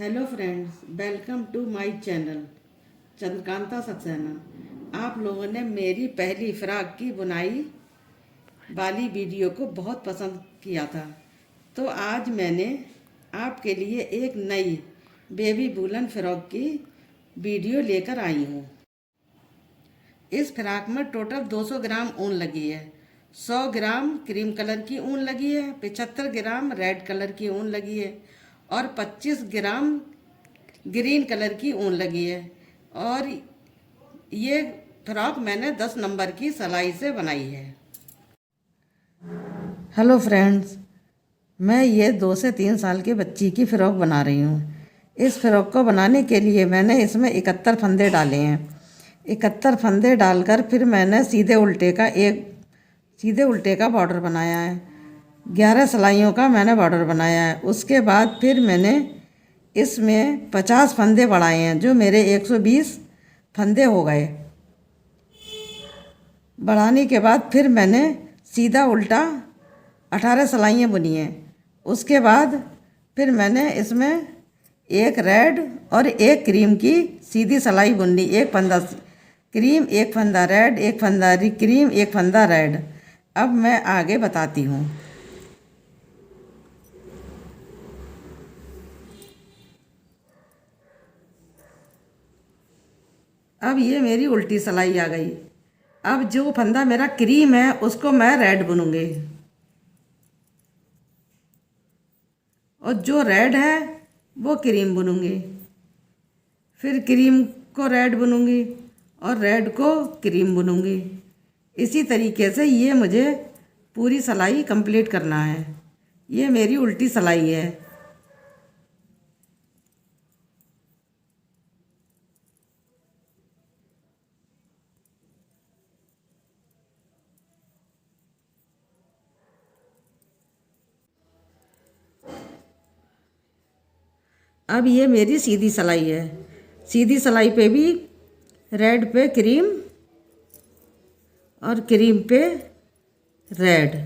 Hello friends, welcome to my channel Chandrakanta Saxena. आप लोगों ने मेरी पहली फ्रॉक की बुनाई वाली वीडियो को बहुत पसंद किया था, तो आज मैंने आपके लिए एक नई बेबी वूलन फ्रॉक की वीडियो लेकर आई हूँ। इस फ्रॉक में टोटल 200 ग्राम ऊन लगी है। 100 ग्राम क्रीम कलर की ऊन लगी है, 75 ग्राम रेड कलर की ऊन लगी है और 25 ग्राम ग्रीन कलर की ऊन लगी है। और ये फ्रॉक मैंने 10 नंबर की सिलाई से बनाई है। हेलो फ्रेंड्स, मैं ये 2 से 3 साल की बच्ची की फ़्रॉक बना रही हूँ। इस फ़्रॉक को बनाने के लिए मैंने इसमें 71 फंदे डाले हैं। 71 फंदे डालकर फिर मैंने सीधे उल्टे का बॉर्डर बनाया है। 11 सिलाइयों का मैंने बॉर्डर बनाया है। उसके बाद फिर मैंने इसमें 50 फंदे बढ़ाए हैं, जो मेरे 120 फंदे हो गए। बढ़ाने के बाद फिर मैंने सीधा उल्टा 18 सिलाइयाँ बुनी हैं। उसके बाद फिर मैंने इसमें एक रेड और एक क्रीम की सीधी सिलाई बुन ली। एक फंदा क्रीम, एक फंदा रेड, एक फंदा क्रीम, एक फंदा रेड। अब मैं आगे बताती हूँ। अब ये मेरी उल्टी सिलाई आ गई। अब जो फंदा मेरा क्रीम है उसको मैं रेड बुनूंगी, और जो रेड है वो क्रीम बुनूंगी। फिर क्रीम को रेड बुनूंगी और रेड को क्रीम बुनूंगी। इसी तरीके से ये मुझे पूरी सिलाई कंप्लीट करना है। ये मेरी उल्टी सिलाई है। अब ये मेरी सीधी सिलाई है। सीधी सिलाई पे भी रेड पे क्रीम और क्रीम पे रेड,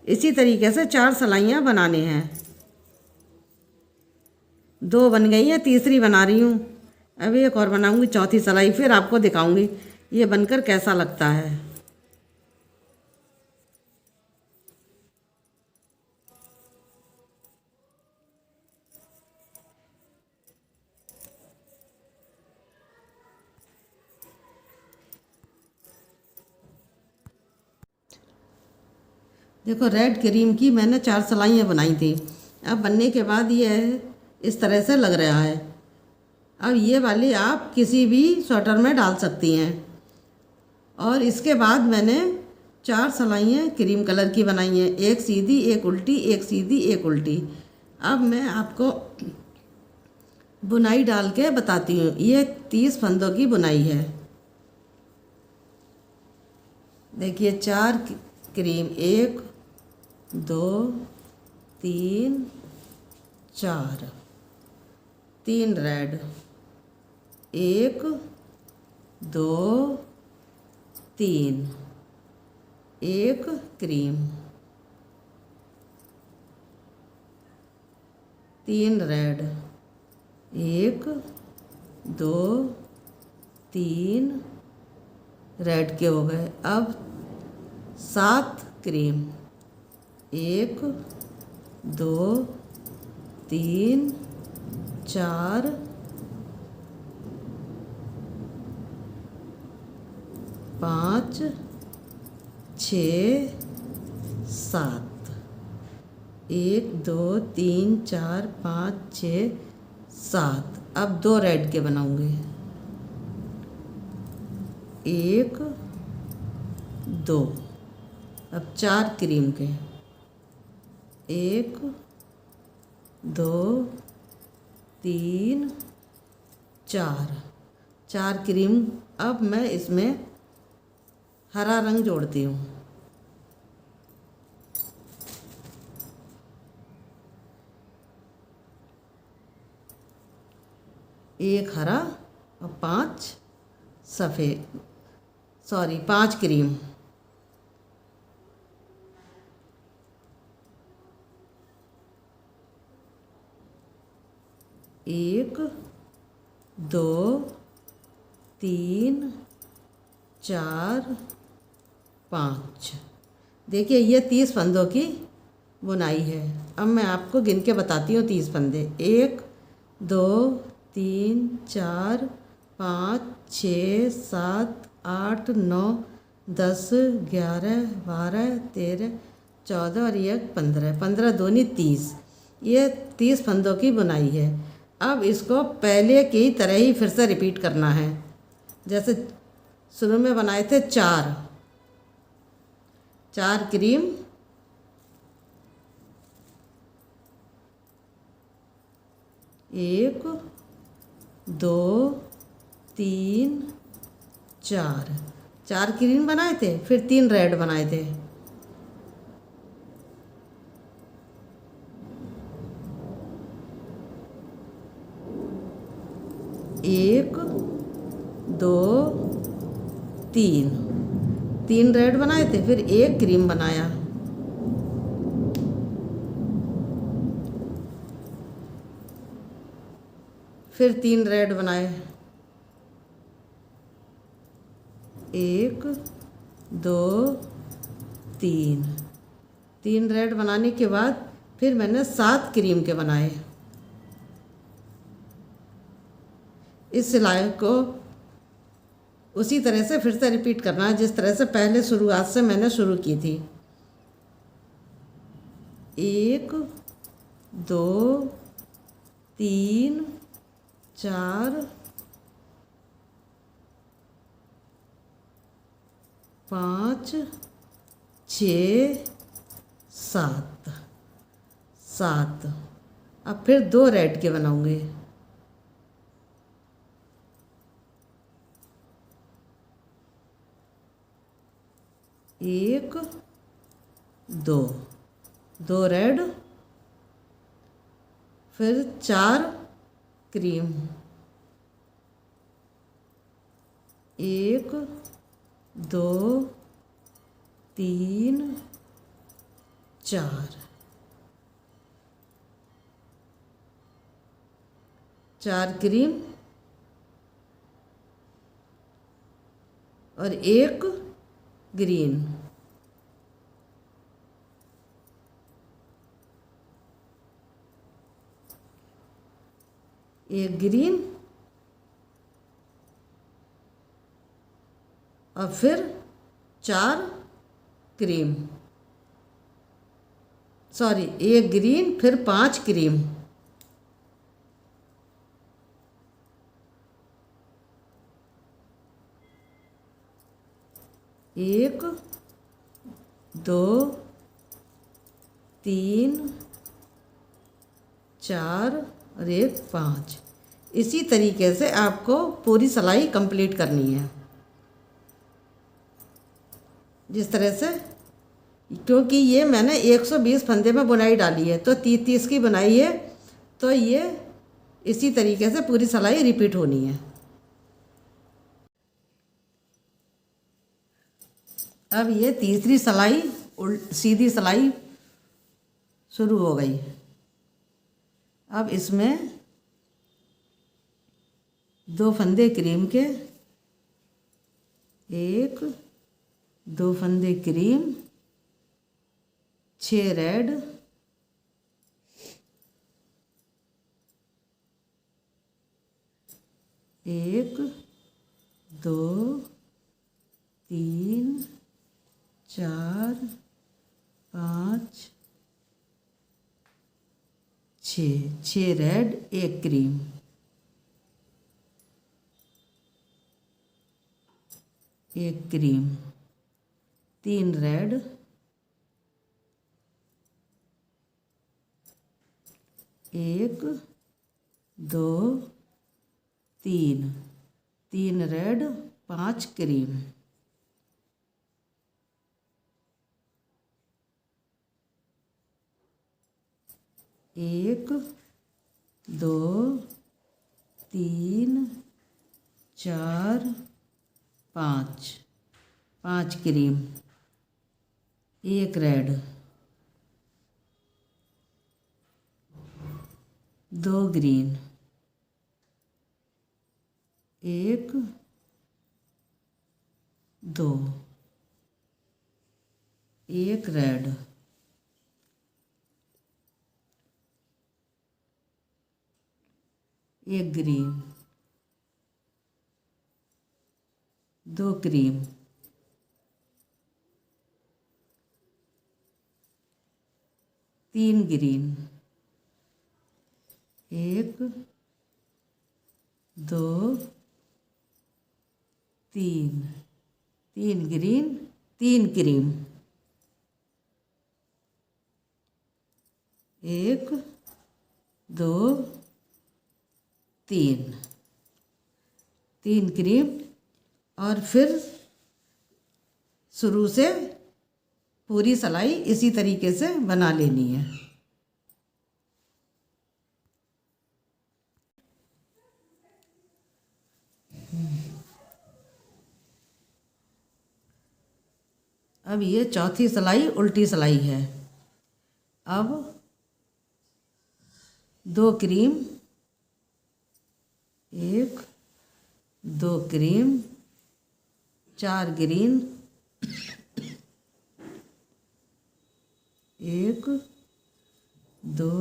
इसी तरीके से 4 सिलाइयाँ बनाने हैं। 2 बन गई हैं, तीसरी बना रही हूँ। अब एक और बनाऊँगी, चौथी सिलाई, फिर आपको दिखाऊँगी ये बनकर कैसा लगता है। देखो, रेड क्रीम की मैंने 4 सिलाइयाँ बनाई थी। अब बनने के बाद ये इस तरह से लग रहा है। अब ये वाली आप किसी भी स्वेटर में डाल सकती हैं। और इसके बाद मैंने 4 सिलाइयाँ क्रीम कलर की बनाई हैं, एक सीधी, एक उल्टी, एक सीधी, एक उल्टी। अब मैं आपको बुनाई डाल के बताती हूँ। ये 30 फंदों की बुनाई है। देखिए, 4 cream, 1 2 3 4, 3 red, 1 2 3, 1 cream, 3 red, 1 2 3 red के हो गए। अब 7 क्रीम, 1 2 3 4 5 6 7, 1 2 3 4 5 6 7। अब 2 रेड के बनाऊंगे, 1 2। अब 4 क्रीम के, 1 2 3 4, 4 क्रीम। अब मैं इसमें हरा रंग जोड़ती हूँ। एक हरा और 5 सफ़ेद, 5 क्रीम। 1 2 3 4 5। देखिए ये 30 फंदों की बुनाई है। अब मैं आपको गिन के बताती हूँ 30 फंदे। 1 2 3 4 5 6 7 8 9 10 11 12 13 14 और 1 15। 15 दूनी 30। ये 30 फंदों की बुनाई है। अब इसको पहले की तरह ही फिर से रिपीट करना है। जैसे शुरू में बनाए थे 4 क्रीम, 1 2 3 4 क्रीम बनाए थे, फिर 3 रेड बनाए थे। एक 2 3 रेड बनाए थे, फिर 1 क्रीम बनाया। फिर 3 रेड बनाए। 1 2 3 रेड बनाने के बाद फिर मैंने 7 क्रीम के बनाए। इस सिलाई को उसी तरह से फिर से रिपीट करना है जिस तरह से पहले शुरुआत से मैंने शुरू की थी। 1 2 3 4 5 6 7। अब फिर 2 रेड के बनाऊंगे। 1 2 रेड, फिर 4 क्रीम। 1 2 3 4 क्रीम और 1 ग्रीन। एक ग्रीन और फिर 4 क्रीम, सॉरी 1 ग्रीन फिर 5 क्रीम। 1 2 3 4 और 1 5। इसी तरीके से आपको पूरी सिलाई कंप्लीट करनी है। जिस तरह से, क्योंकि ये मैंने 120 फंदे में बुनाई डाली है तो 30 की बुनाई है, तो ये इसी तरीके से पूरी सिलाई रिपीट होनी है। अब ये तीसरी सिलाई सीधी सिलाई शुरू हो गई। अब इसमें 2 फंदे क्रीम के, 1 2 फंदे cream, 6 red, 1 2 3 4 5 6 red, 1 cream. 1 cream, 3 red, 1 2 3 red, 5 cream. 1 2 3 4 5 cream, 1 red, 2 green, एक, दो, एक रेड, एक ग्रीन, दो क्रीम, तीन ग्रीन, एक, दो, तीन, तीन ग्रीन, तीन क्रीम, एक, दो, तीन, तीन क्रीम। और फिर शुरू से पूरी सिलाई इसी तरीके से बना लेनी है। अब ये चौथी सिलाई उल्टी सिलाई है। अब दो क्रीम, एक, दो क्रीम, चार ग्रीन, एक, दो,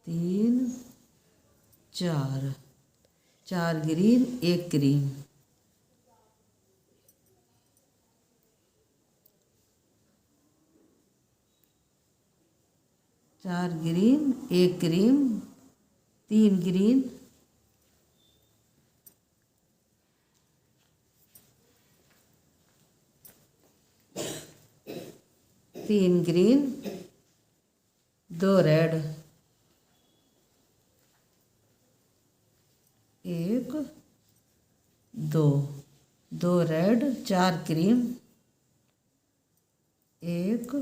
तीन, चार, चार ग्रीन, एक क्रीम, चार ग्रीन, एक क्रीम, तीन ग्रीन, तीन ग्रीन, दो रेड, एक, दो, दो रेड, चार क्रीम, एक,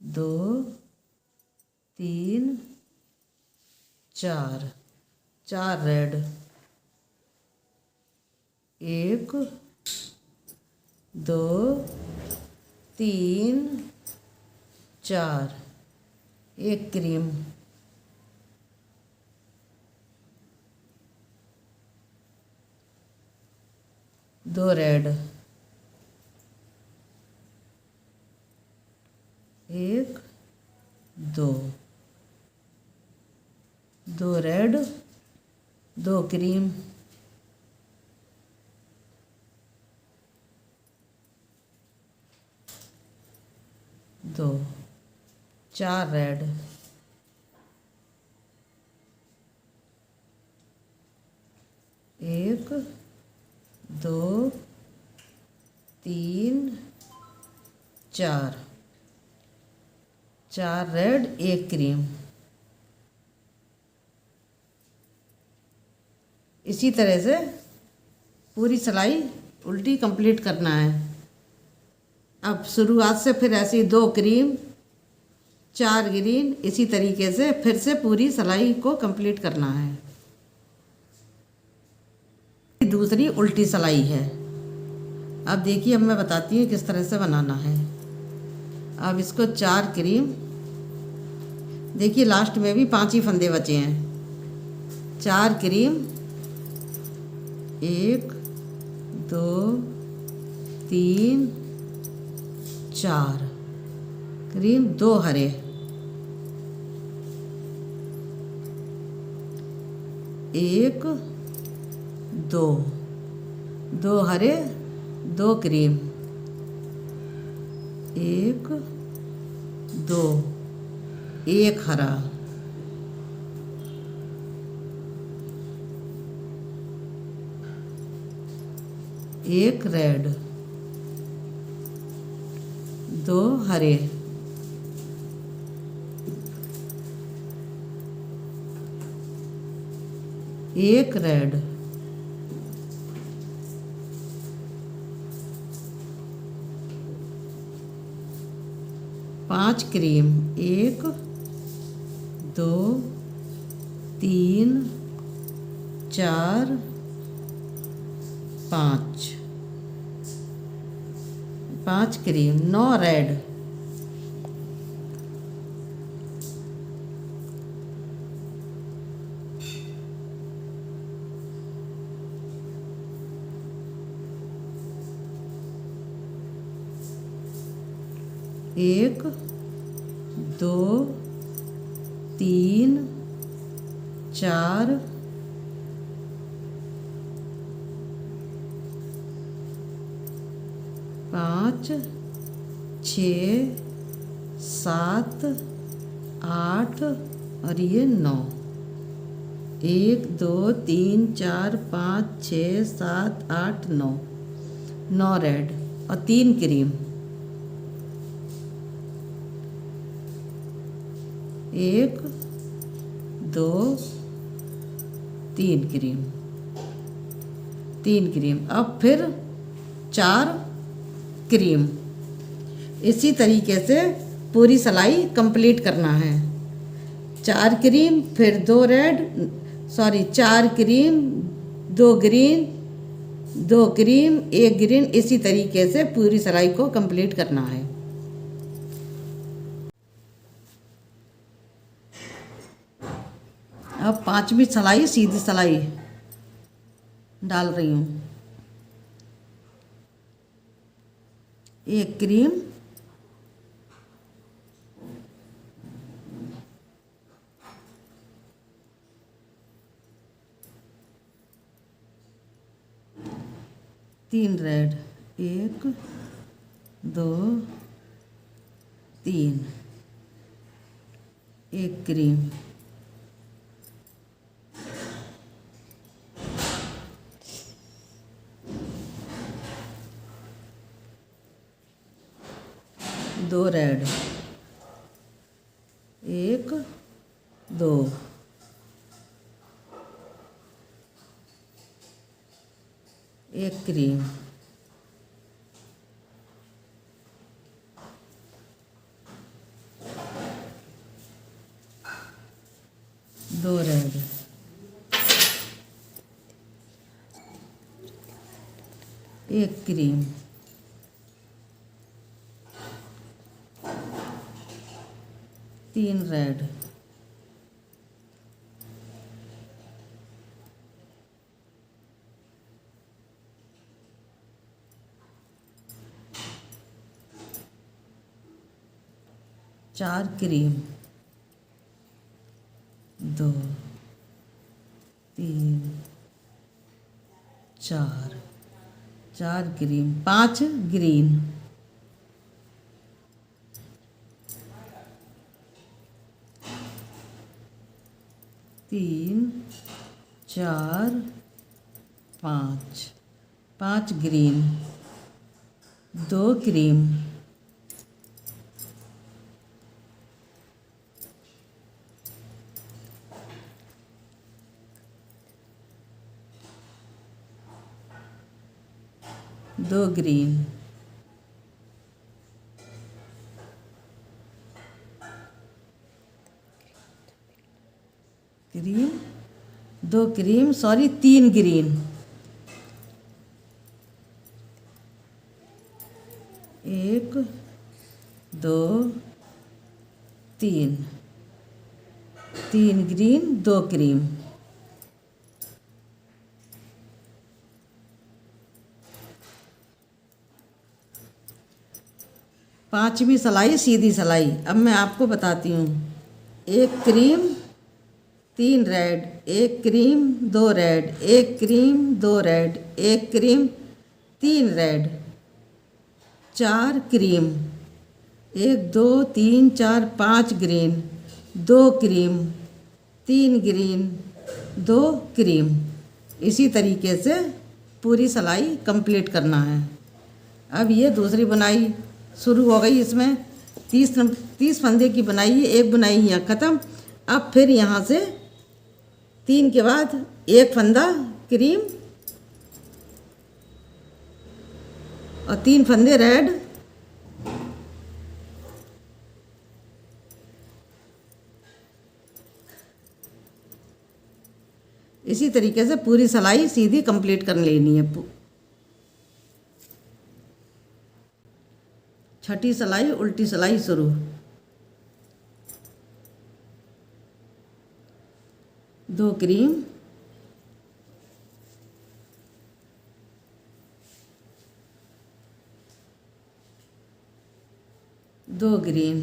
दो, तीन, चार, चार रेड, एक, दो, तीन, चार, एक क्रीम, दो रेड, एक, दो, दो रेड, दो क्रीम, दो, चार रेड, एक, दो, तीन, चार, चार रेड, एक क्रीम। इसी तरह से पूरी सिलाई उल्टी कंप्लीट करना है। अब शुरुआत से फिर ऐसी दो क्रीम, चार ग्रीन, इसी तरीके से फिर से पूरी सिलाई को कंप्लीट करना है। दूसरी उल्टी सिलाई है। अब देखिए, अब मैं बताती हूँ किस तरह से बनाना है। अब इसको चार क्रीम, देखिए लास्ट में भी 5 ही फंदे बचे हैं। चार क्रीम, एक, दो, तीन, चार क्रीम, दो हरे, एक, दो, दो हरे, दो क्रीम, एक, दो, एक हरा, एक रेड, दो हरे, एक रेड, पांच क्रीम, एक, दो, तीन, चार, पाँच, पांच क्रीम, 9 रेड, एक, दो, तीन, चार, पाँच, छः, सात, आठ और ये 9। 1 2 3 4 5 6 7 8 9। 9 रेड और 3 क्रीम। 1 2 3 cream, 3 cream. अब फिर 4 क्रीम। इसी तरीके से पूरी सिलाई कंप्लीट करना है। 4 क्रीम, फिर 2 red, 4 cream, 2 green, 2 cream, 1 green. इसी तरीके से पूरी सिलाई को कंप्लीट करना है। अब 5वीं सिलाई सीधी सिलाई डाल रही हूँ। 1 cream, 3 red, 1 2 3, 1 cream, 2 red, 1 2, 1 cream, 2 red, 1 cream, 3 red, 4 cream, 2 3 4, 4 cream, 5 green, 3 4 5, 5 green, 2 cream, 2 green, 2 cream, 3 green, 1 2 3, 3 green, 2 cream, 5वीं सिलाई सीधी सिलाई। अब मैं आपको बताती हूँ। 1 cream, 3 red, 1 cream, 2 red, 1 cream, 2 red, 1 cream, 3 red, 4 cream, 1 2 3 4 5 green, 2 cream, 3 green, 2 cream. इसी तरीके से पूरी सिलाई कंप्लीट करना है। अब ये दूसरी बुनाई शुरू हो गई। इसमें 30 फंदे की बुनाई है। एक बुनाई यहाँ ख़त्म। अब फिर यहाँ से 3 के बाद 1 फंदा क्रीम और 3 फंदे रेड, इसी तरीके से पूरी सिलाई सीधी कंप्लीट कर लेनी है। छठी सिलाई उल्टी सिलाई शुरू। 2 क्रीम, 2 ग्रीन,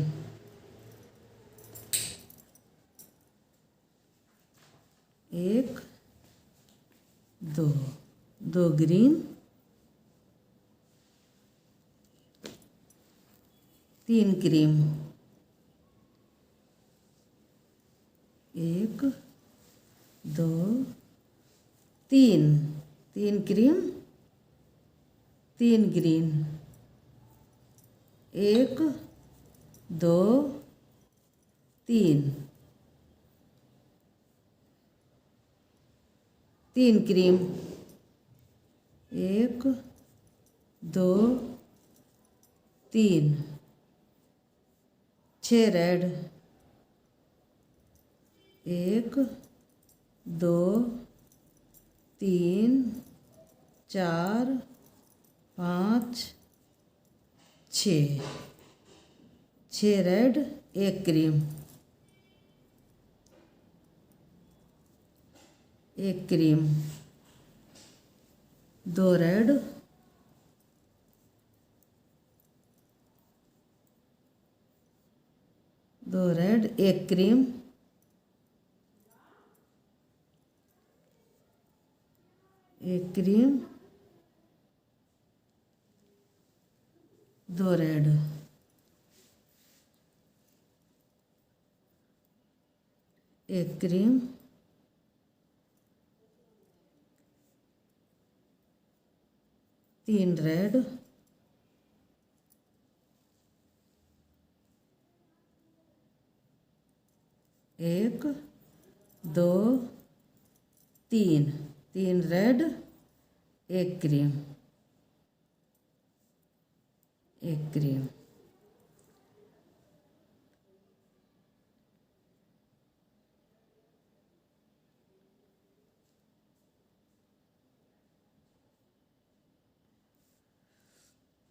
एक, दो, दो ग्रीन, तीन क्रीम, एक, दो, तीन, तीन क्रीम, तीन ग्रीन, एक, दो, तीन, तीन क्रीम, एक, दो, तीन, छः रेड, एक, दो, तीन, चार, पाँच, छः, छः रेड, एक क्रीम, एक क्रीम, दो रेड, दो रेड, एक क्रीम, एक क्रीम, दो रेड, एक क्रीम, तीन रेड, एक, दो, तीन, तीन रेड, एक क्रीम, एक क्रीम,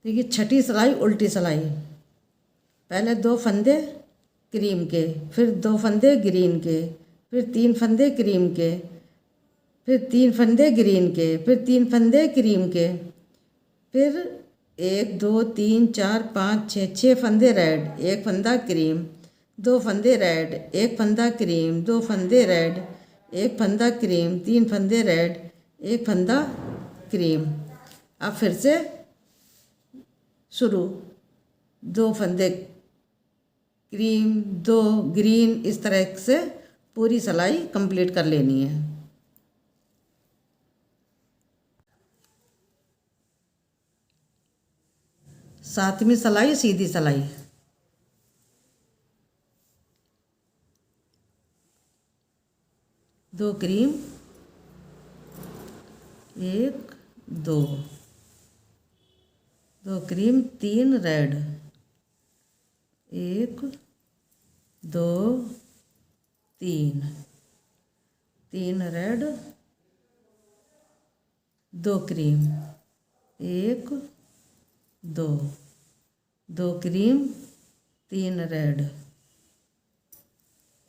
देखिए छठी सिलाई उल्टी सिलाई। पहले दो फंदे क्रीम के, फिर दो फंदे ग्रीन के, फिर तीन फंदे क्रीम के, फिर तीन फंदे ग्रीन के, फिर तीन फंदे क्रीम के, फिर एक, दो, तीन, चार, पाँच, छः, छः फंदे रेड, एक फंदा क्रीम, दो फंदे रेड, एक फंदा क्रीम, दो फंदे रेड, एक फंदा क्रीम, तीन फंदे रेड, एक फंदा क्रीम। अब फिर से शुरू, दो फंदे क्रीम, दो ग्रीन, इस तरह से पूरी सिलाई कंप्लीट कर लेनी है। सातवीं सिलाई सीधी सिलाई। दो क्रीम, एक, दो, दो क्रीम, तीन रेड, एक, दो, तीन, तीन रेड, दो क्रीम, एक, दो, दो क्रीम, तीन रेड,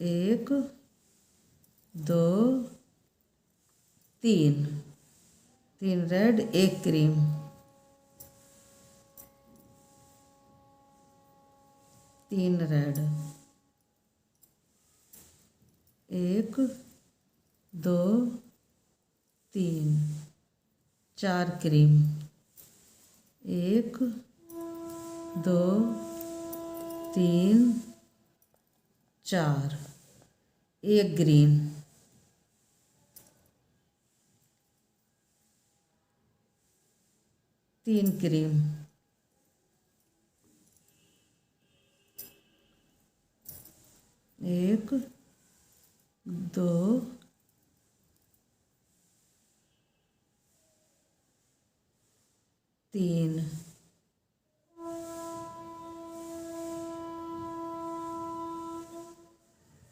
एक, दो, तीन, तीन रेड, एक क्रीम, तीन रेड, एक, दो, तीन, चार क्रीम, एक, दो, तीन, चार, एक ग्रीन, तीन क्रीम, एक, दो, तीन,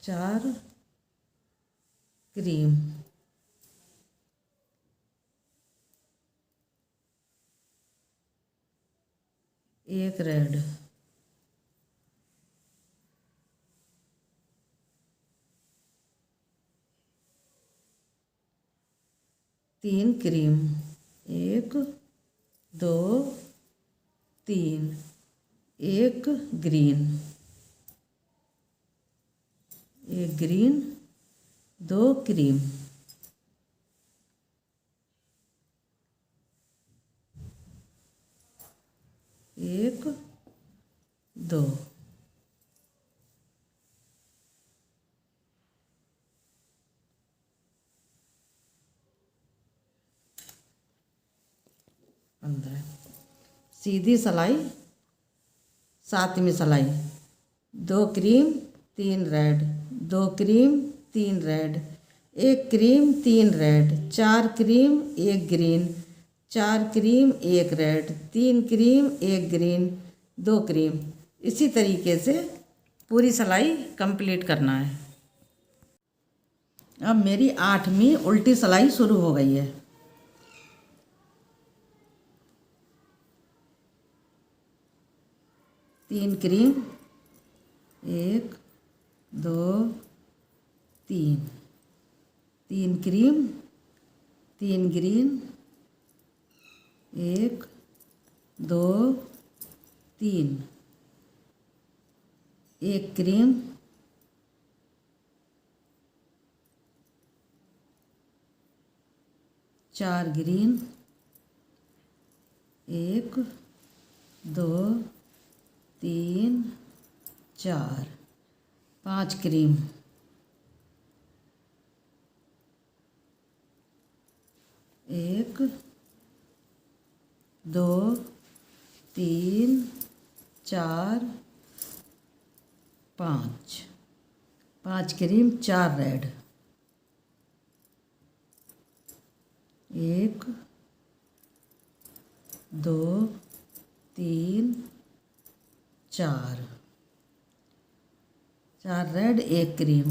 चार क्रीम, एक रेड, तीन क्रीम, एक, दो, तीन, एक ग्रीन, एक ग्रीन, दो क्रीम, एक, दो, अंदर सीधी सिलाई, सातवीं सिलाई, दो क्रीम, तीन रेड, दो क्रीम, तीन रेड, एक क्रीम, तीन रेड, चार क्रीम, एक ग्रीन, चार क्रीम, एक रेड, तीन क्रीम, एक ग्रीन, दो क्रीम। इसी तरीके से पूरी सिलाई कंप्लीट करना है। अब मेरी 8वीं उल्टी सिलाई शुरू हो गई है। तीन क्रीम, एक, दो, तीन, तीन क्रीम, तीन ग्रीन, एक, दो, तीन, एक क्रीम, चार ग्रीन, एक, दो, तीन, चार, पांच क्रीम, एक, दो, तीन, चार, पाँच, पांच क्रीम, चार रेड, एक, दो, तीन, चार, चार रेड, एक क्रीम,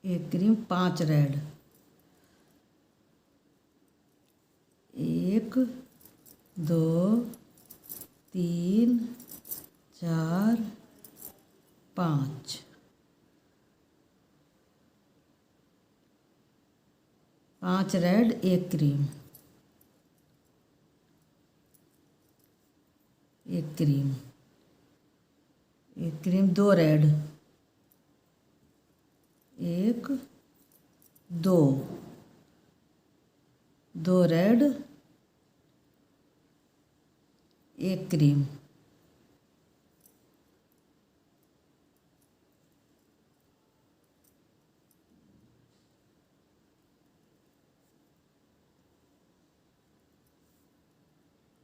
एक क्रीम, पांच रेड, एक, दो, तीन, चार, पाँच, पांच रेड, एक क्रीम, एक क्रीम, एक क्रीम, दो रेड, एक, दो, दो रेड, एक क्रीम,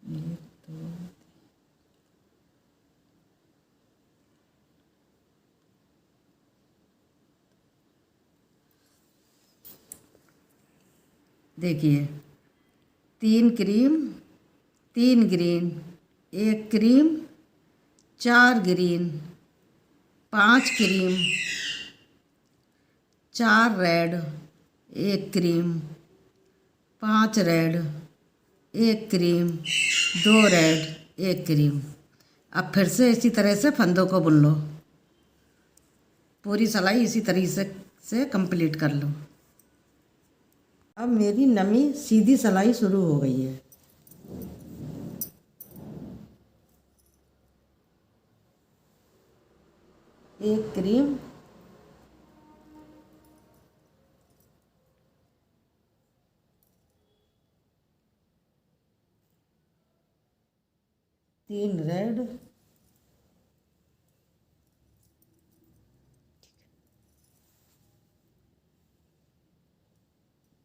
एक, दो, देखिए, तीन क्रीम, तीन ग्रीन, एक क्रीम, चार ग्रीन, पांच क्रीम, चार रेड, एक क्रीम, पांच रेड, एक क्रीम, दो रेड, एक क्रीम। अब फिर से इसी तरह से फंदों को बुन लो। पूरी सिलाई इसी तरीके से कंप्लीट कर लो। अब मेरी नमी सीधी सिलाई शुरू हो गई है। एक क्रीम, तीन रेड,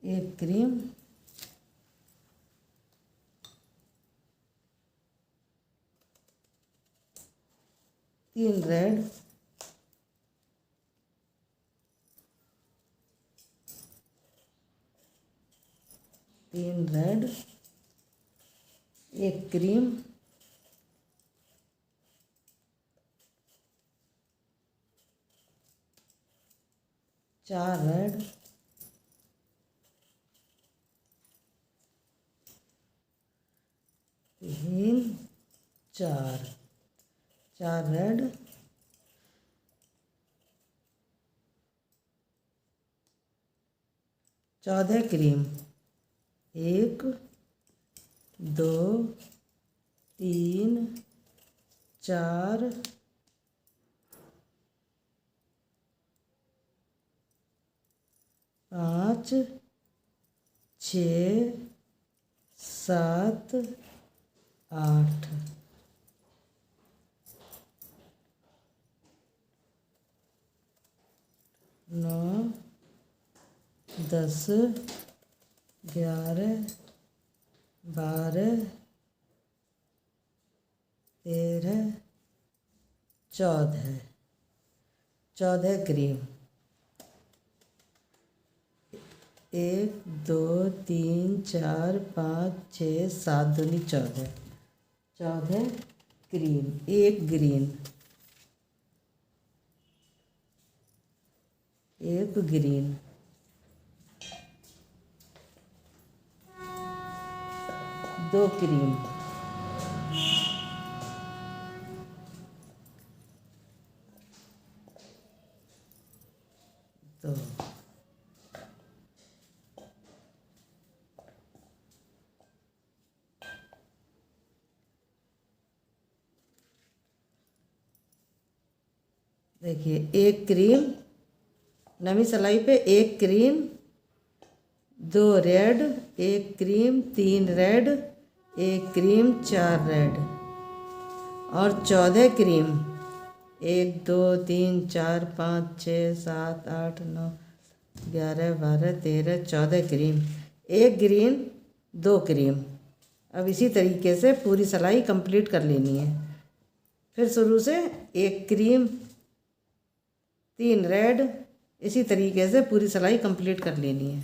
एक क्रीम, तीन रेड, तीन रेड, एक क्रीम, चार रेड, तीन, चार, चार रेड, चौदह क्रीम, एक, दो, तीन, चार, पाँच, छः, सात, आठ, नौ, 10, 11, 12, 13, 14, 14 क्रीम। 1, 2, 3, 4, 5, 6, 7 दूनी 14, 14 क्रीम। एक ग्रीन, एक ग्रीन, दो क्रीम, दो, देखिए एक क्रीम, नवी सिलाई पे एक क्रीम, दो रेड, एक क्रीम, तीन रेड, एक क्रीम, चार रेड और 14 क्रीम। 1, 2, 3, 4, 5, 6, 7, 8, 9, 11, 12, 13, 14 क्रीम। एक ग्रीन, दो क्रीम। अब इसी तरीके से पूरी सिलाई कंप्लीट कर लेनी है। फिर शुरू से एक क्रीम, तीन रेड, इसी तरीके से पूरी सिलाई कंप्लीट कर लेनी है।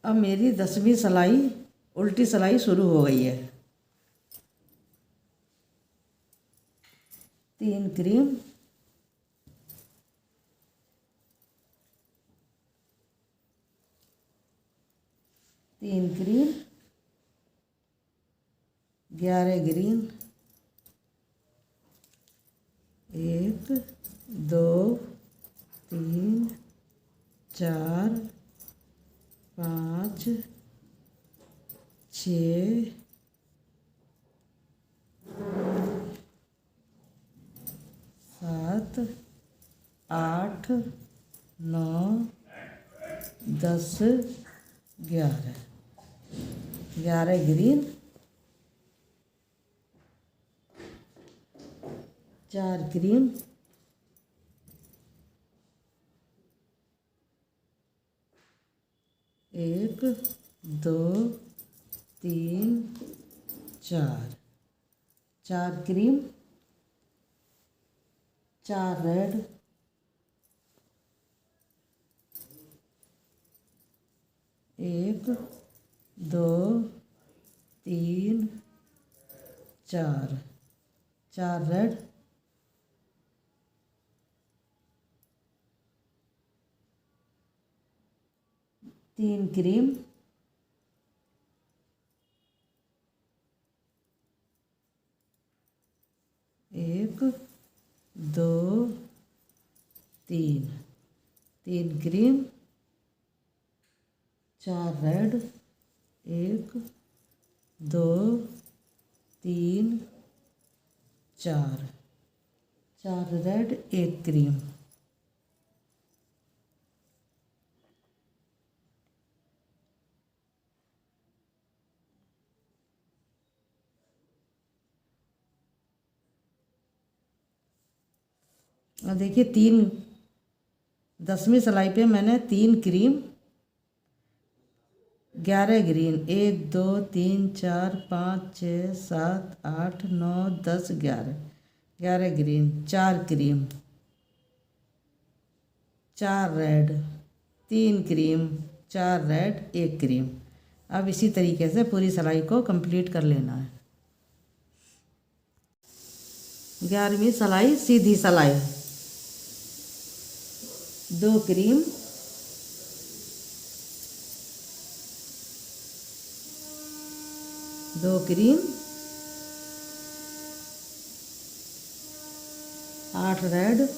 अब मेरी 10वीं सिलाई उल्टी सिलाई शुरू हो गई है। 3 क्रीम, तीन cream, 11 green, 1, 2, 3, 4, 5, 6, 7, 8, 9, 10, 11, 11 green, 4 cream, 1, 2, 3, 4, 4 cream, 4 red, 1, 2, 3, 4, 4 red, 3 cream, 1, 2, 3, 3 cream, 4 red, 1, 2, 3, 4, 4 red, 1 cream. और देखिए 10वीं सिलाई पे मैंने 3 cream, 11 green, 1, 2, 3, 4, 5, 6, 7, 8, 9, 10, 11, 11 green, 4 cream, 4 red, 3 cream, 4 red, 1 cream. अब इसी तरीके से पूरी सिलाई को कंप्लीट कर लेना है। 11वीं सिलाई सीधी सिलाई। 2 cream, 2 cream, 8 red, 1,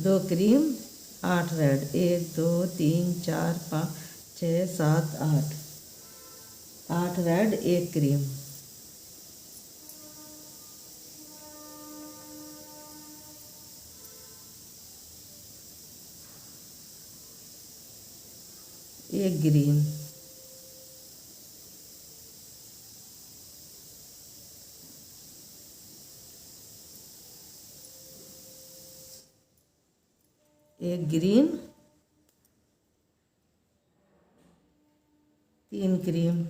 2 cream, 8 red. 1 2 3 4 5 6 7 8। 8 red, 1 cream. एक ग्रीन। एक ग्रीन, 3 क्रीम।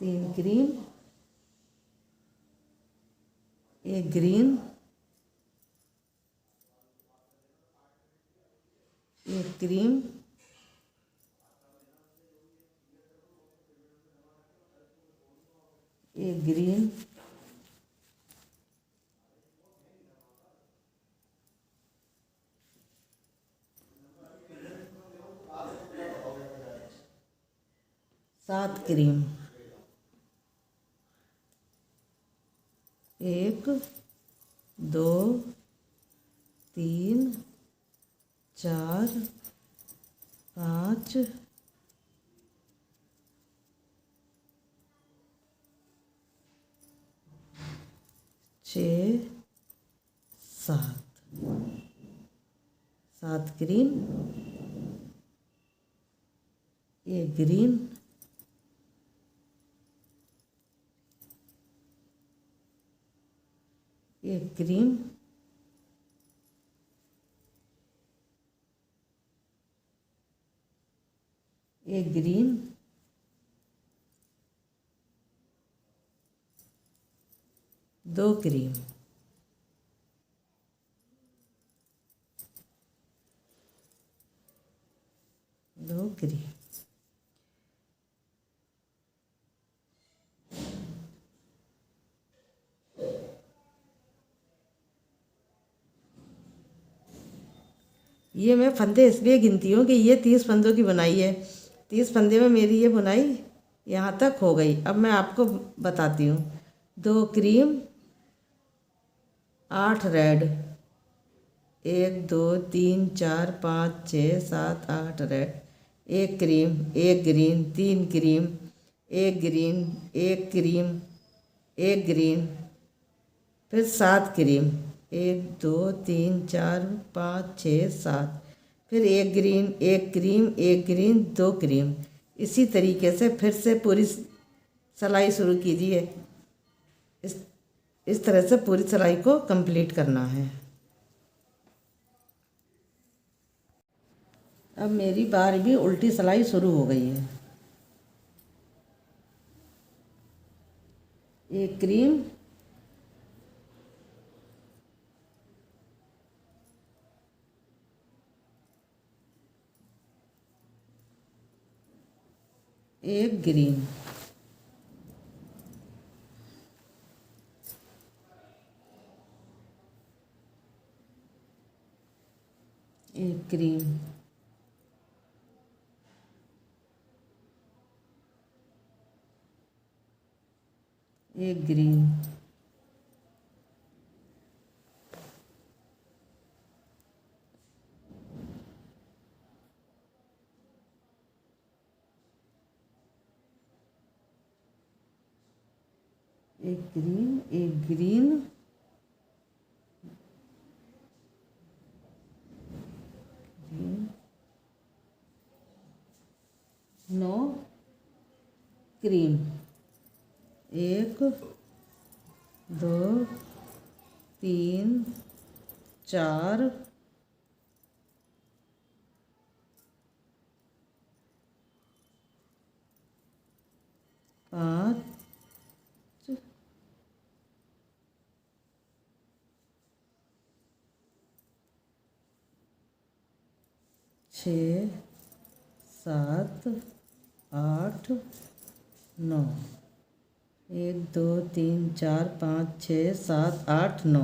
तीन क्रीम, एक ग्रीन, एक क्रीम, एक ग्रीन, सात क्रीम। 1 2 3 4 5 6 7। 7 क्रीम, एक ग्रीन, एक क्रीम, एक ग्रीन, दो क्रीम। दो क्रीम। ये मैं फंदे इसलिए गिनती हूँ कि ये 30 फंदों की बुनाई है। 30 फंदे में मेरी ये बुनाई यहाँ तक हो गई। अब मैं आपको बताती हूँ। 2 क्रीम, 8 रेड। 1 2 3 4 5 6 7 8 रेड। एक क्रीम, एक ग्रीन, 3 क्रीम, एक ग्रीन, एक क्रीम, एक ग्रीन, फिर 7 क्रीम। 1 2 3 4 5 6 7। फिर एक ग्रीन, एक क्रीम, एक ग्रीन, दो क्रीम। इसी तरीके से फिर से पूरी सिलाई शुरू कीजिए। इस तरह से पूरी सिलाई को कंप्लीट करना है। अब मेरी 12वीं उल्टी सिलाई शुरू हो गई है। एक क्रीम, एक ग्रीन, एक क्रीम, एक ग्रीन, एक ग्रीन, एक ग्रीन, ग्रीन, 9 क्रीम। 1 2 3 4 5 6 7 8 9। 1 2 3 4 5 6 7 8 9।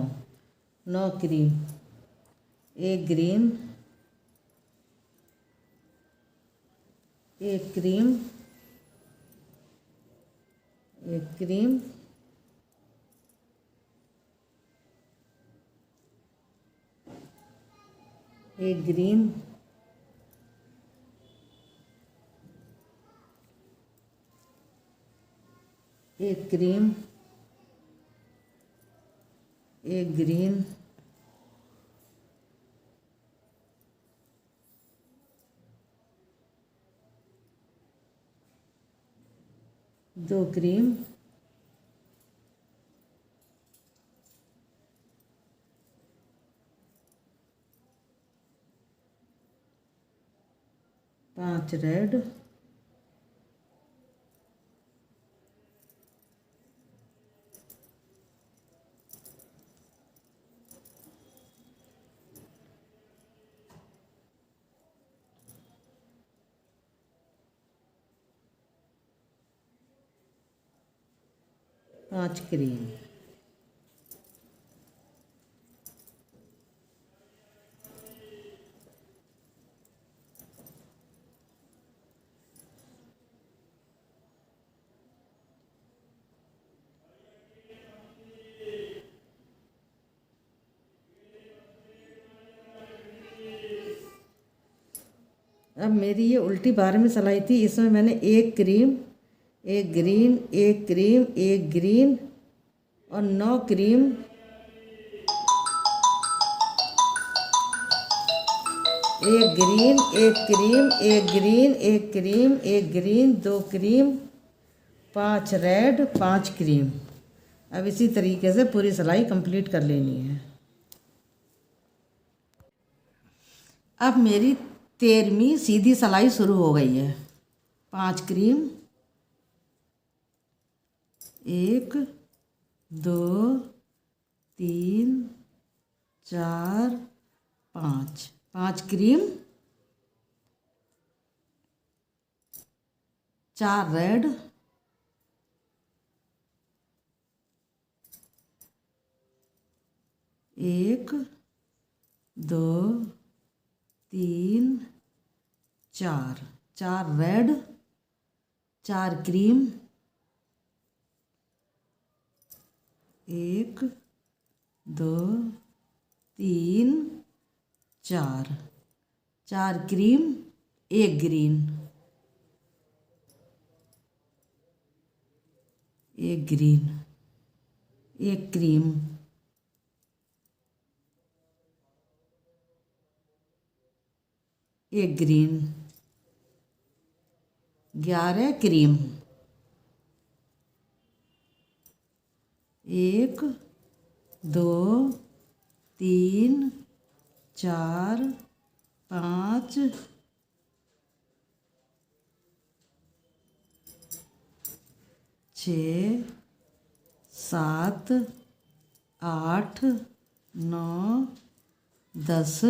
9 क्रीम, एक ग्रीन, एक क्रीम, एक क्रीम, एक ग्रीन, एक क्रीम, एक ग्रीन, दो क्रीम, पांच रेड, पांच क्रीम। अब मेरी ये उल्टी 12वीं सिलाई थी, इसमें मैंने एक क्रीम, एक ग्रीन, एक क्रीम, एक ग्रीन और 9 क्रीम, एक ग्रीन, एक क्रीम, एक ग्रीन, एक क्रीम, एक ग्रीन, दो क्रीम, पांच रेड, पांच क्रीम। अब इसी तरीके से पूरी सिलाई कंप्लीट कर लेनी है। अब मेरी 13वीं सीधी सिलाई शुरू हो गई है। पांच क्रीम, एक, दो, तीन, चार, पाँच, पांच क्रीम, चार रेड, एक, दो, तीन, चार, चार रेड, चार क्रीम, एक, दो, तीन, चार, चार क्रीम, एक ग्रीन, एक ग्रीन, एक क्रीम, एक ग्रीन, 11 क्रीम, एक, दो, तीन, चार, पाँच, छः, सात, आठ, नौ, 10,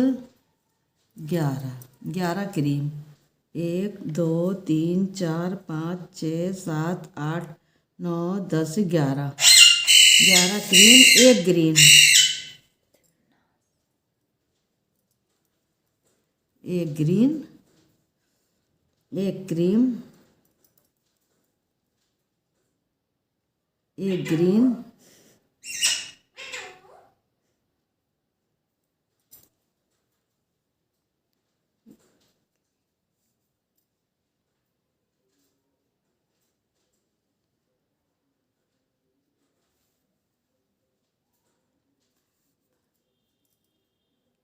11, 11 क्रीम, एक, दो, तीन, चार, पाँच, छः, सात, आठ, नौ, 10, 11, 11 क्रीम, एक ग्रीन, एक ग्रीन, एक क्रीम, एक ग्रीन,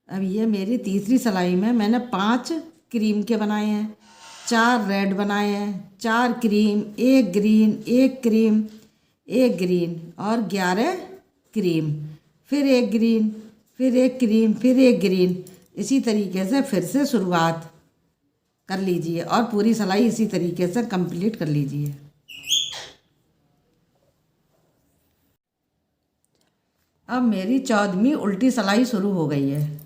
अब ये मेरी तीसरी सिलाई में मैंने 5 क्रीम के बनाए हैं, 4 रेड बनाए हैं, 4 क्रीम, एक ग्रीन, एक क्रीम, एक ग्रीन और 11 क्रीम, फिर एक ग्रीन, फिर एक क्रीम, फिर एक ग्रीन। इसी तरीके से फिर से शुरुआत कर लीजिए और पूरी सिलाई इसी तरीके से कंप्लीट कर लीजिए। अब मेरी 14वीं उल्टी सिलाई शुरू हो गई है।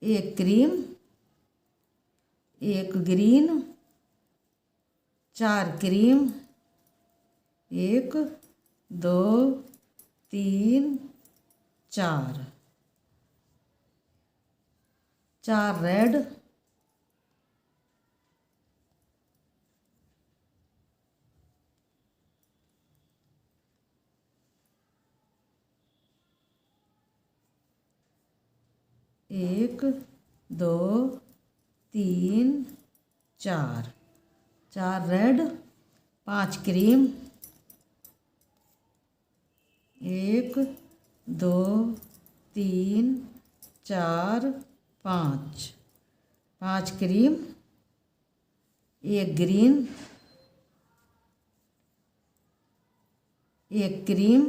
एक क्रीम, एक ग्रीन, 4 क्रीम, एक, दो, तीन, चार, 4 रेड, एक, दो, तीन, चार। 4 red, 5 cream. 1, 2, 3, 4, 5। 5 cream, 1 green, 1 cream,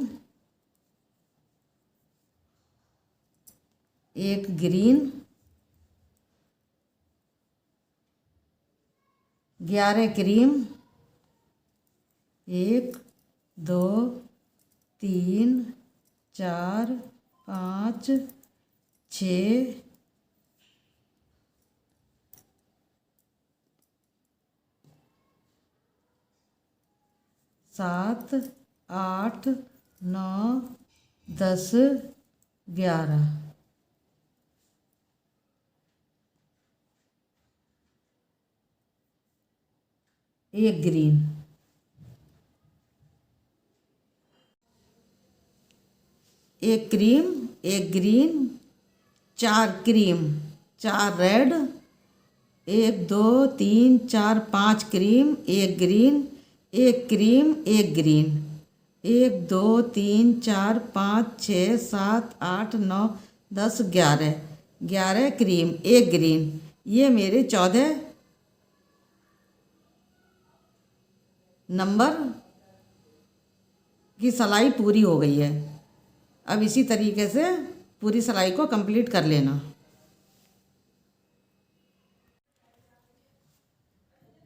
1 green, 11 cream. 1, 2, 3, 4, 5, 6, 7, 8, 9, 10, 11। 1 green. 1 cream, 1 green, 4 cream, 4 red. 1, 2, 3, 4, 5 cream, 1 green, 1 cream, 1 green. 1, 2, 3, 4, 5, 6, 7, 8, 9, 10, 11। 11 cream, 1 green. ये मेरे 14 नंबर की सिलाई पूरी हो गई है। अब इसी तरीके से पूरी सिलाई को कंप्लीट कर लेना।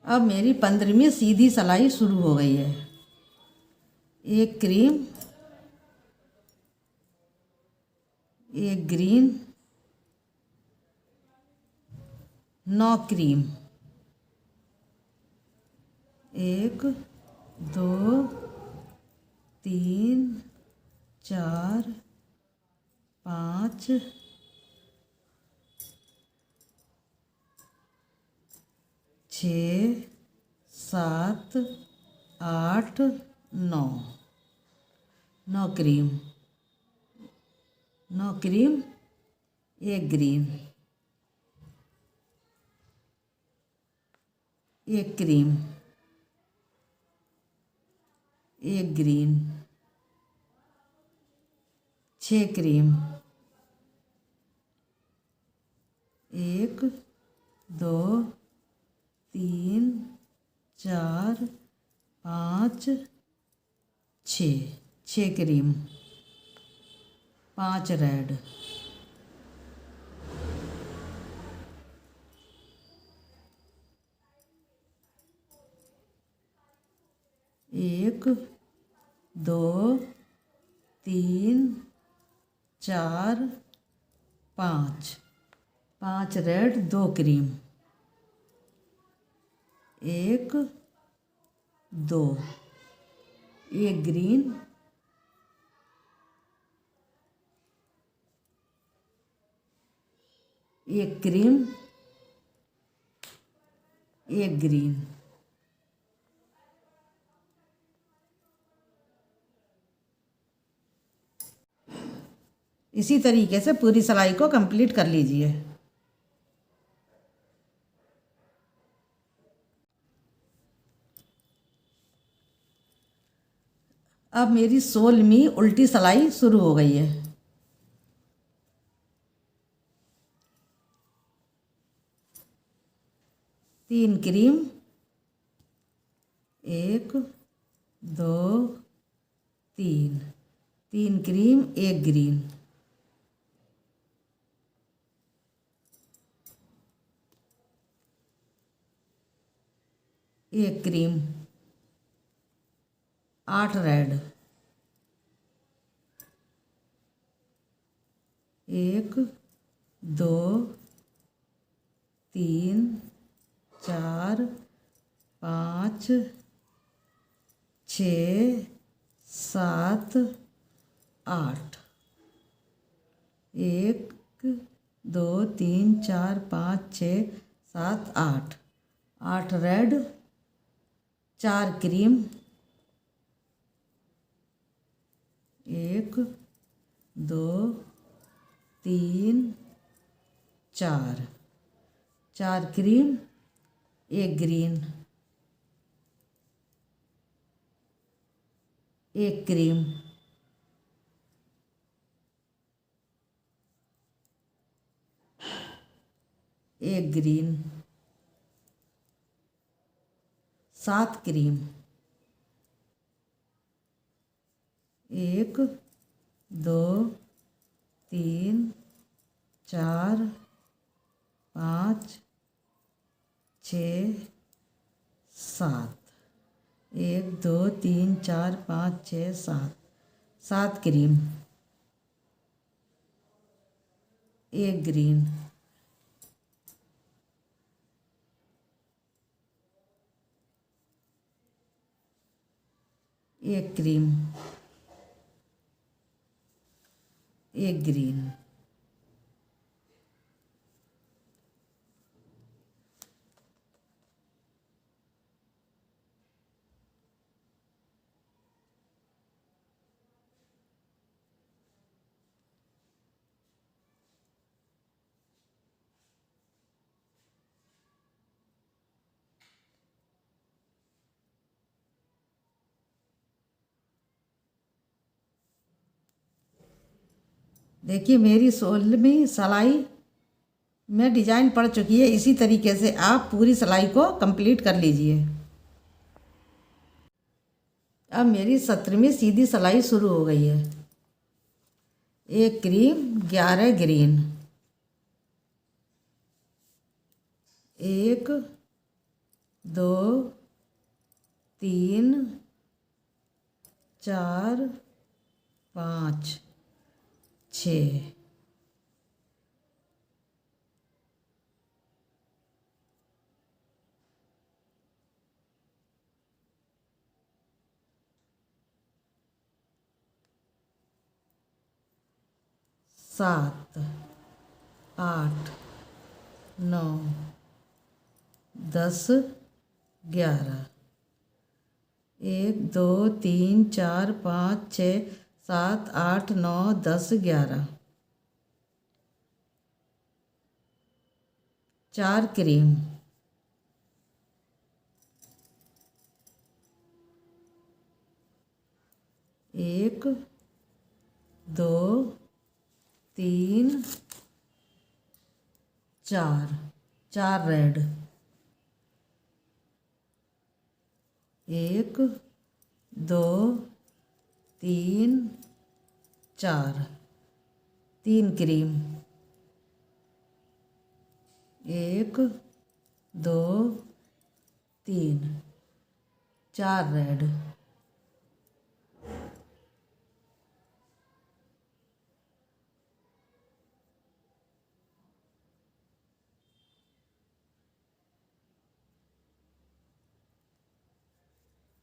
अब मेरी 15वीं सीधी सिलाई शुरू हो गई है। 1 cream, 1 green, 9 cream. 1, 2, 3, 4, 5, 6, 7, 8, 9। 9 cream, 9 cream, 1 green, 1 cream, 1 green, 6 cream. 1, 2, 3, 4, 5, 6। 6 cream, 5 red. 1, 2, 3, 4, 5। 5 red, 2 cream. 1, 2, 1 green, 1 cream, 1 green. इसी तरीके से पूरी सिलाई को कंप्लीट कर लीजिए। अब मेरी 16वीं उल्टी सिलाई शुरू हो गई है। 3 cream, 1, 2, 3। 3 cream, 1 green. 1 cream, 8 red. 1, 2, 3, 4, 5, 6, 7, 8। 1, 2, 3, 4, 5, 6, 7, 8। 8 red, 4 cream. 1, 2, 3, 4, 4 cream, 1 green, 1 cream, 1 green, 7 cream, 1, 2, 3, 4, 5, 6, 7, 1, 2, 3, 4, 5, 6, 7, 7 cream, 1 green, 1 cream, 1 green, देखिए मेरी 16वीं सिलाई में डिजाइन पड़ चुकी है। इसी तरीके से आप पूरी सिलाई को कंप्लीट कर लीजिए। अब मेरी 17वीं सीधी सिलाई शुरू हो गई है। 1 cream, 11 green, 1, 2, 3, 4, 5, 6, 7, 8, 9, 10, 11, 1, 2, 3, 4, 5, 6, 7, 8, 9, 10, 11, 4 cream, 1, 2, 3, 4, 4 red, 1, 2, 3, 4, 3 cream, 1, 2, 3, 4 red,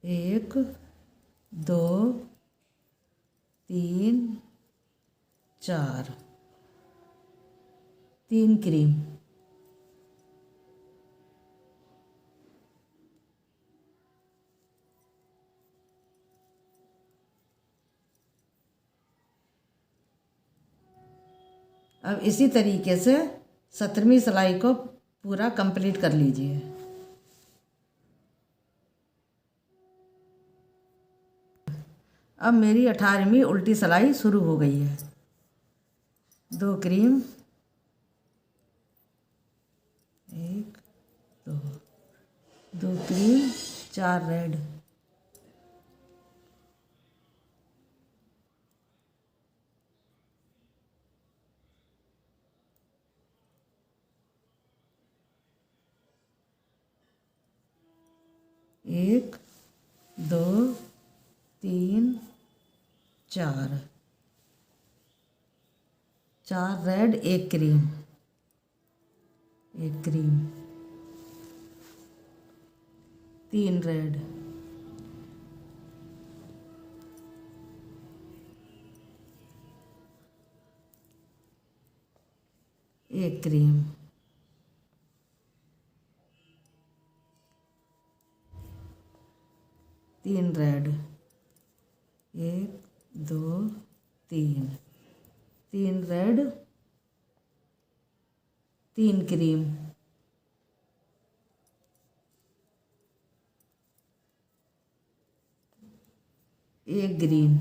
1, 2, 3, 4, 3 cream, अब इसी तरीके से 17वीं सिलाई को पूरा कंप्लीट कर लीजिए। अब मेरी 18वीं उल्टी सिलाई शुरू हो गई है। 2 cream, 1, 2, 2 cream, 4 red, 1, 2, 3, 4, 4 red, 1 cream, 1 cream, 3 red, 1 cream, 3 red, 1, 2, 3, 3 red, 3 cream, 1 green,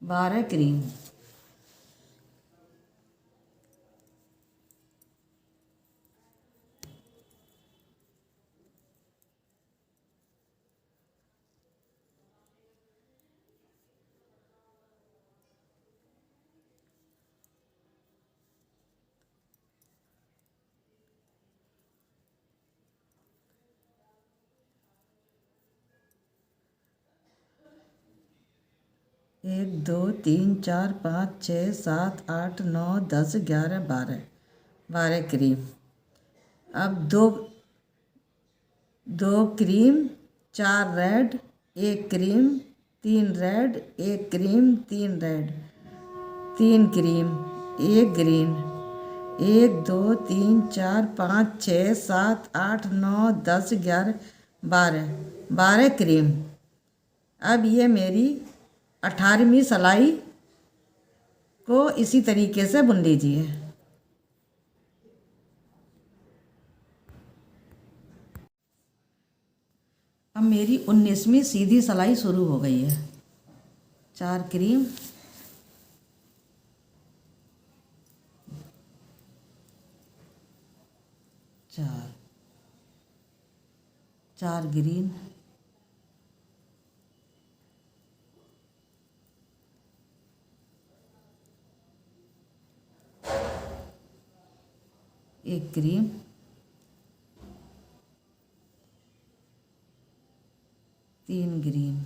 12 cream, 1 2 3 4 5 6 7 8 9 10 11 12, 12 cream. अब दो cream, 4 red, 1 cream, 3 red, 1 cream, 3 red, 3 cream, 1 green, 1 2 3 4 5 6 7 8 9 10 11 12, 12 cream. अब ये मेरी 18वीं सिलाई को इसी तरीके से बुन लीजिए। अब मेरी 19वीं सीधी सिलाई शुरू हो गई है। 4 cream, 4 green, 1 cream, 3 green,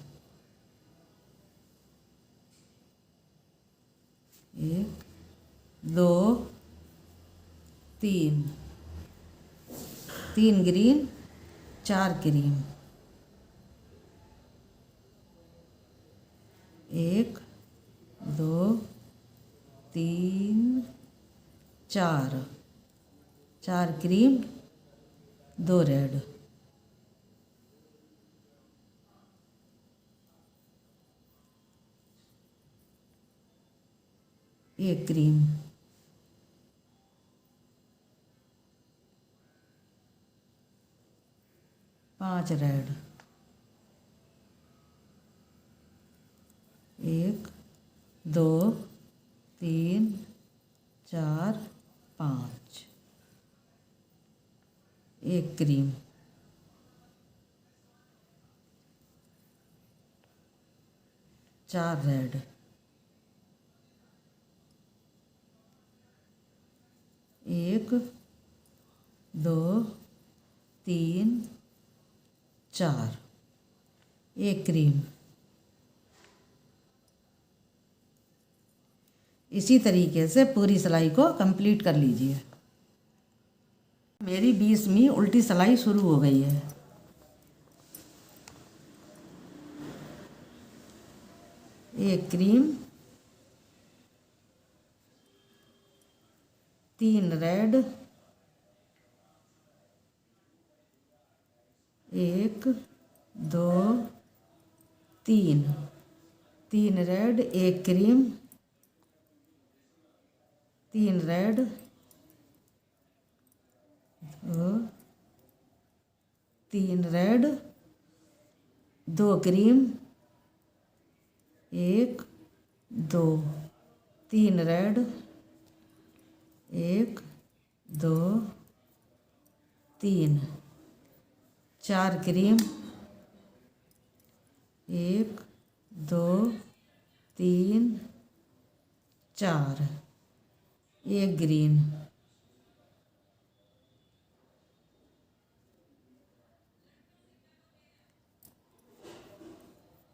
1 2 3, 3 green, 4 cream, 1 2 3 4, 4 cream, 2 red, 1 cream, 5 red, 1 2 3 4 5, 1 cream, 4 red, 1 2 3 4, 1 cream. इसी तरीके से पूरी सिलाई को कंप्लीट कर लीजिए। मेरी 20वीं उल्टी सिलाई शुरू हो गई है। 1 cream, 3 red, 1 2 3, 3 red, 1 cream, 3 red, 2 3 red, 2 cream, 1 2 3 red, 1 2 3, 4 cream, 1 2 3 4, 1 green,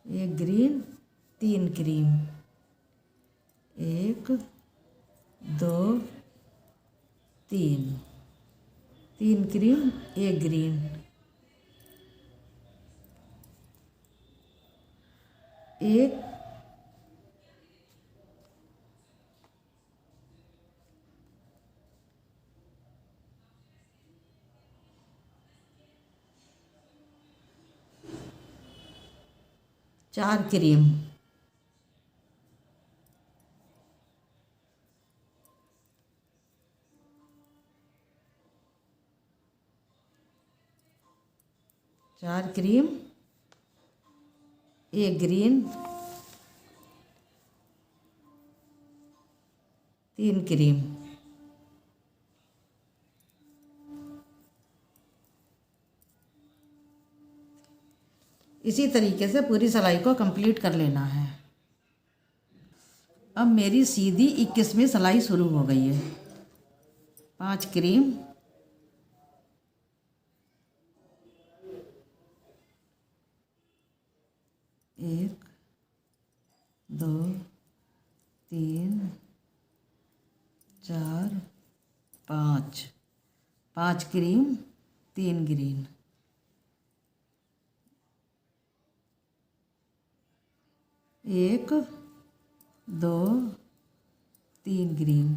1 green, 3 cream, 1 2 3, 3 cream, 1 green, 1 4 cream, 4 cream, 1 green, 3 cream. इसी तरीके से पूरी सिलाई को कंप्लीट कर लेना है। अब मेरी सीधी 21वीं सिलाई शुरू हो गई है। 5 cream, 1 2 3 4 5 cream, 3 green, 1 2 3 green,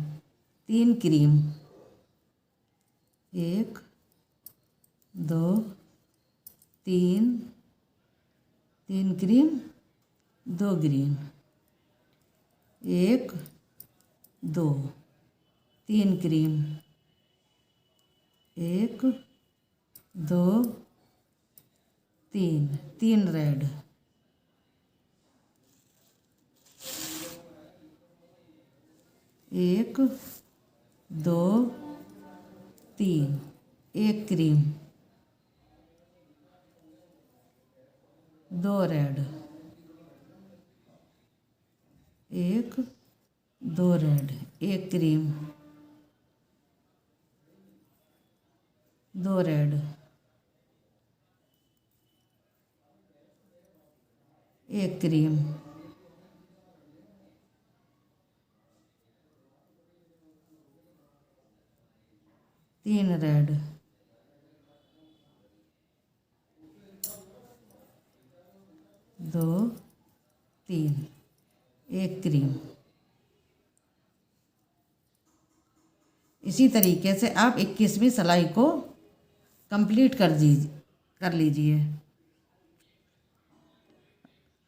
3 cream, 1 2 3 3 cream, 2 green, 1 2 3 cream, 1 2 3 red, 1 2 3, 1 cream, 2 red, 1 2 red, 1 cream, 2 red, 1 cream, 3 red, 2 3, 1 cream. इसी तरीके से आप 21वीं सिलाई को कंप्लीट कर लीजिए।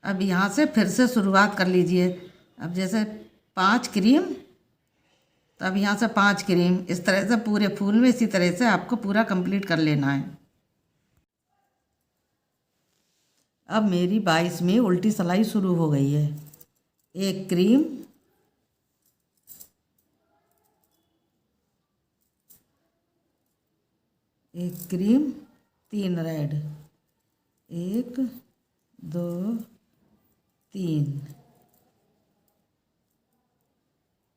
अब यहाँ से फिर से शुरुआत कर लीजिए। अब जैसे 5 क्रीम, तो अब यहाँ से 5 क्रीम, इस तरह से पूरे फूल में इसी तरह से आपको पूरा कंप्लीट कर लेना है। अब मेरी 22वीं उल्टी सिलाई शुरू हो गई है। 1 cream, 1 cream, 3 red, 1 2 3,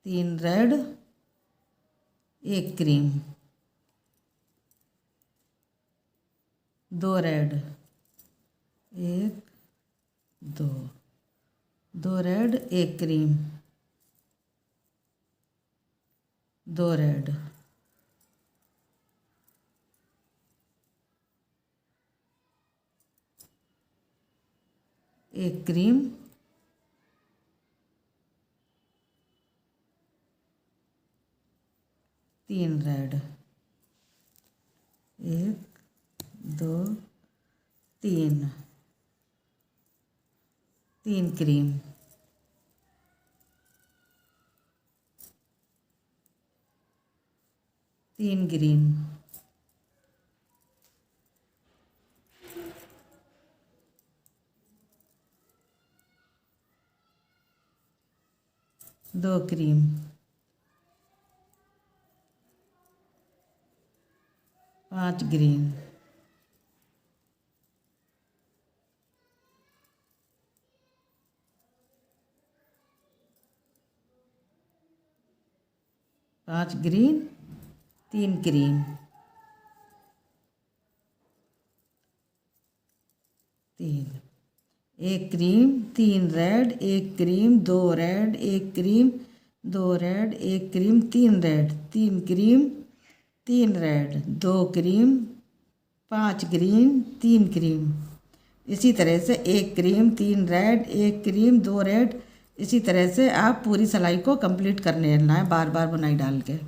3 red, 1 cream, 2 red, 1 2, 2 red, 1 cream, 2 red, 1 cream, 3 red, 1 2 3, 3 cream, 3 green, 2 cream, 5 green, 5 green, 3 cream, 3, 1 cream, 3 red, 1 cream, 2 red, 1 cream, 2 red, 1 cream, 3 red, 3 cream, 3 red, 2 cream, 5 green, 3 cream. इसी तरह से 1 क्रीम, 3 रेड, 1 क्रीम, 2 रेड, इसी तरह से आप पूरी सिलाई को कंप्लीट करने रहना है, बार बार बुनाई डाल के।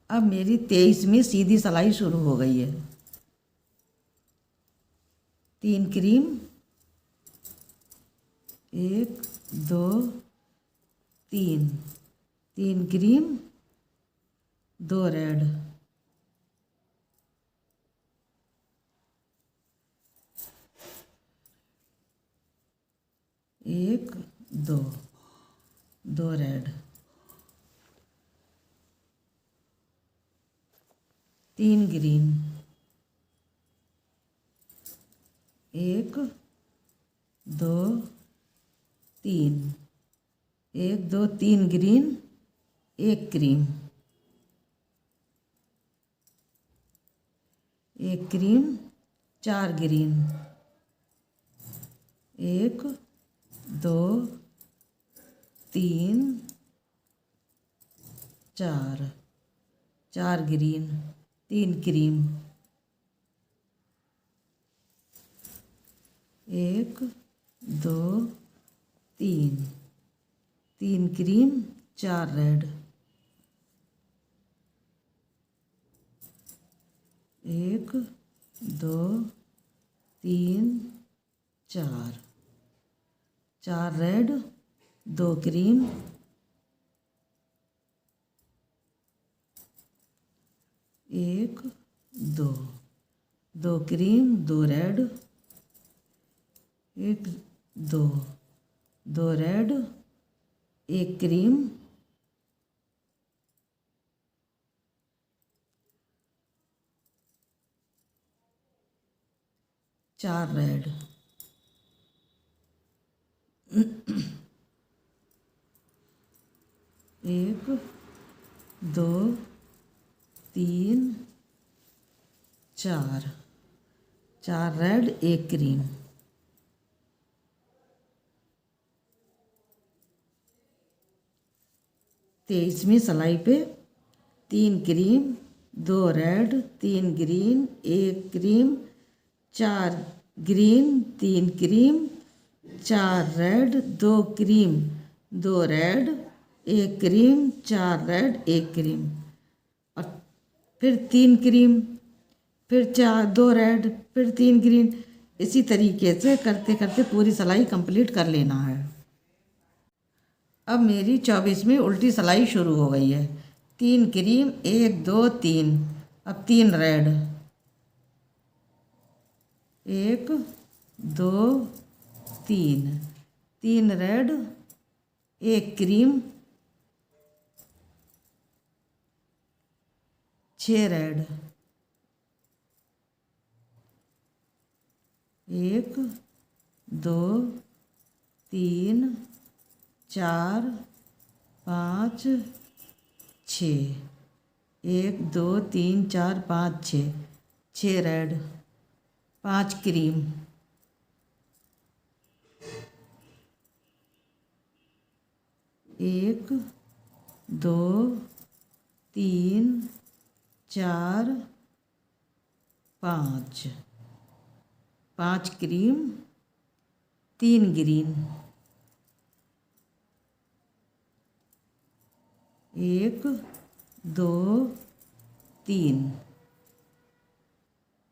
अब मेरी 23वीं सीधी सिलाई शुरू हो गई है। 3 क्रीम, 1 2 3, 3 क्रीम, 2 रेड, एक, दो, दो रेड, तीन ग्रीन, एक, दो, तीन, एक, दो, तीन ग्रीन, एक क्रीम, एक क्रीम, चार ग्रीन, एक, दो, तीन, चार, चार ग्रीन, तीन क्रीम, एक, दो, तीन, तीन क्रीम, चार रेड, एक, दो, तीन, चार, चार रेड, दो क्रीम, एक, दो, दो क्रीम, दो रेड, एक, दो, दो रेड, एक क्रीम, चार रेड, एक, दो, तीन, चार, चार रेड, एक क्रीम, तेईसवीं सिलाई पे तीन क्रीम, दो रेड, तीन ग्रीन, एक क्रीम, चार ग्रीन, तीन क्रीम, चार रेड, दो क्रीम, दो रेड, एक क्रीम, चार रेड, एक क्रीम, और फिर तीन क्रीम, फिर चार, दो रेड, फिर तीन ग्रीन। इसी तरीके से करते करते पूरी सिलाई कंप्लीट कर लेना है। अब मेरी 24वीं उल्टी सिलाई शुरू हो गई है। तीन क्रीम, एक, दो, तीन, अब तीन रेड, एक, दो, तीन, तीन रेड, एक क्रीम, छः रेड, एक, दो, तीन, चार, पाँच, छः, एक, दो, तीन, चार, पाँच, छः, छः रेड, पाँच क्रीम, एक, दो, तीन, चार, पाँच, पाँच क्रीम, तीन ग्रीन, एक, दो, तीन,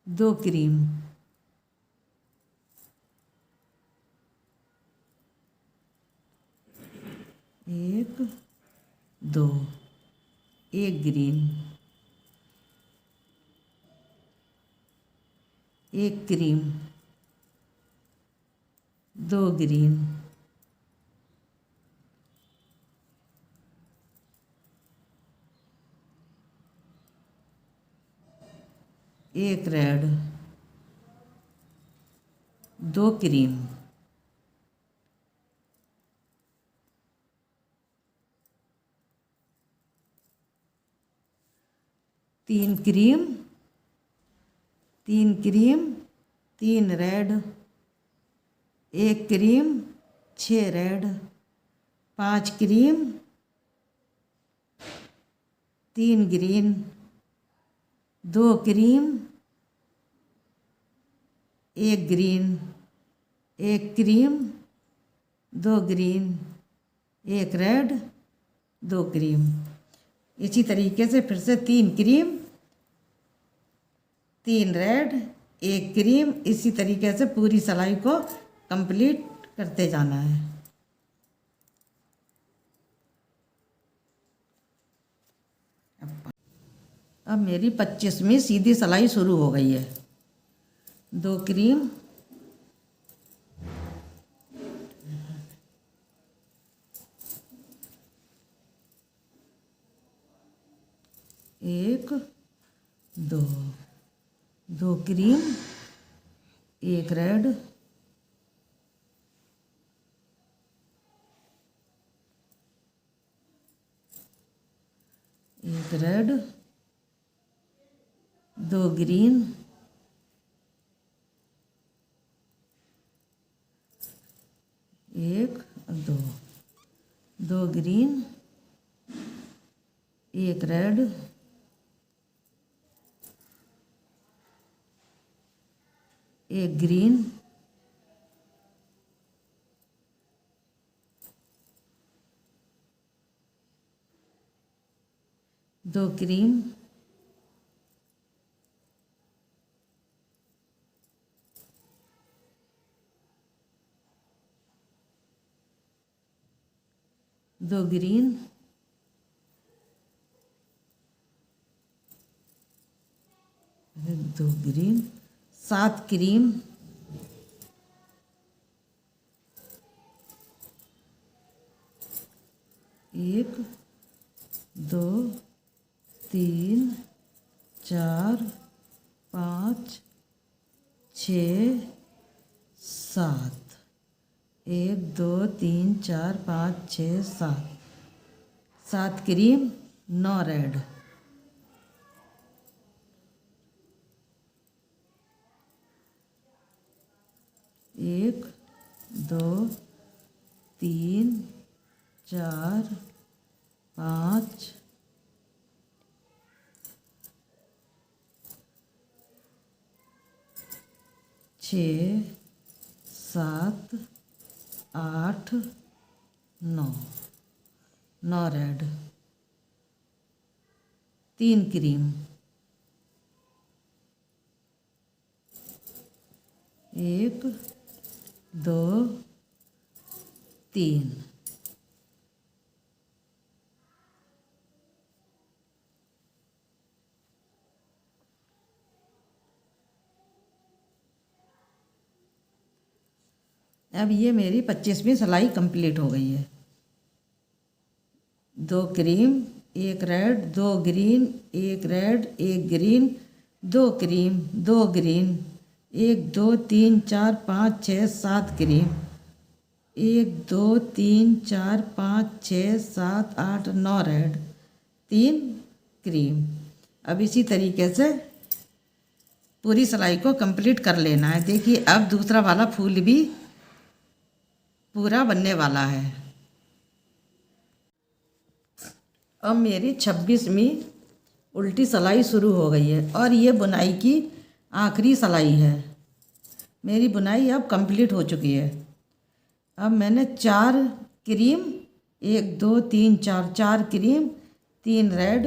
दो क्रीम, एक, दो, एक ग्रीन, एक क्रीम, दो ग्रीन, एक रेड, दो क्रीम, तीन क्रीम, तीन क्रीम, तीन रेड, एक क्रीम, छः रेड, पाँच क्रीम, तीन ग्रीन, दो क्रीम, एक ग्रीन, एक क्रीम, दो ग्रीन, एक रेड, दो क्रीम। इसी तरीके से फिर से तीन क्रीम, तीन रेड, एक क्रीम, इसी तरीके से पूरी सिलाई को कंप्लीट करते जाना है। अब मेरी 25वीं सीधी सिलाई शुरू हो गई है। दो क्रीम, एक, दो, दो क्रीम, एक रेड, एक रेड, दो ग्रीन, एक, दो, दो ग्रीन, एक रेड, एक ग्रीन, दो क्रीम, दो ग्रीन, दो ग्रीन, सात क्रीम, एक, दो, तीन, चार, पाँच, छः, सात, एक, दो, तीन, चार, पाँच, छः, सात, सात क्रीम, नौ रेड, एक, दो, तीन, चार, पाँच, छः, सात, आठ, नौ, नौ रेड, तीन क्रीम, एक, दो, तीन, अब ये मेरी 25वीं सिलाई कंप्लीट हो गई है। दो क्रीम, एक रेड, दो ग्रीन, एक रेड, एक ग्रीन, दो क्रीम, दो ग्रीन, एक, दो, तीन, चार, पाँच, छः, सात क्रीम, एक, दो, तीन, चार, पाँच, छः, सात, आठ, नौ रेड, तीन क्रीम। अब इसी तरीके से पूरी सिलाई को कंप्लीट कर लेना है। देखिए अब दूसरा वाला फूल भी पूरा बनने वाला है। अब मेरी 26वीं उल्टी सिलाई शुरू हो गई है और ये बुनाई की आखिरी सिलाई है। मेरी बुनाई अब कंप्लीट हो चुकी है। अब मैंने चार क्रीम, एक, दो, तीन, चार, चार क्रीम, तीन रेड,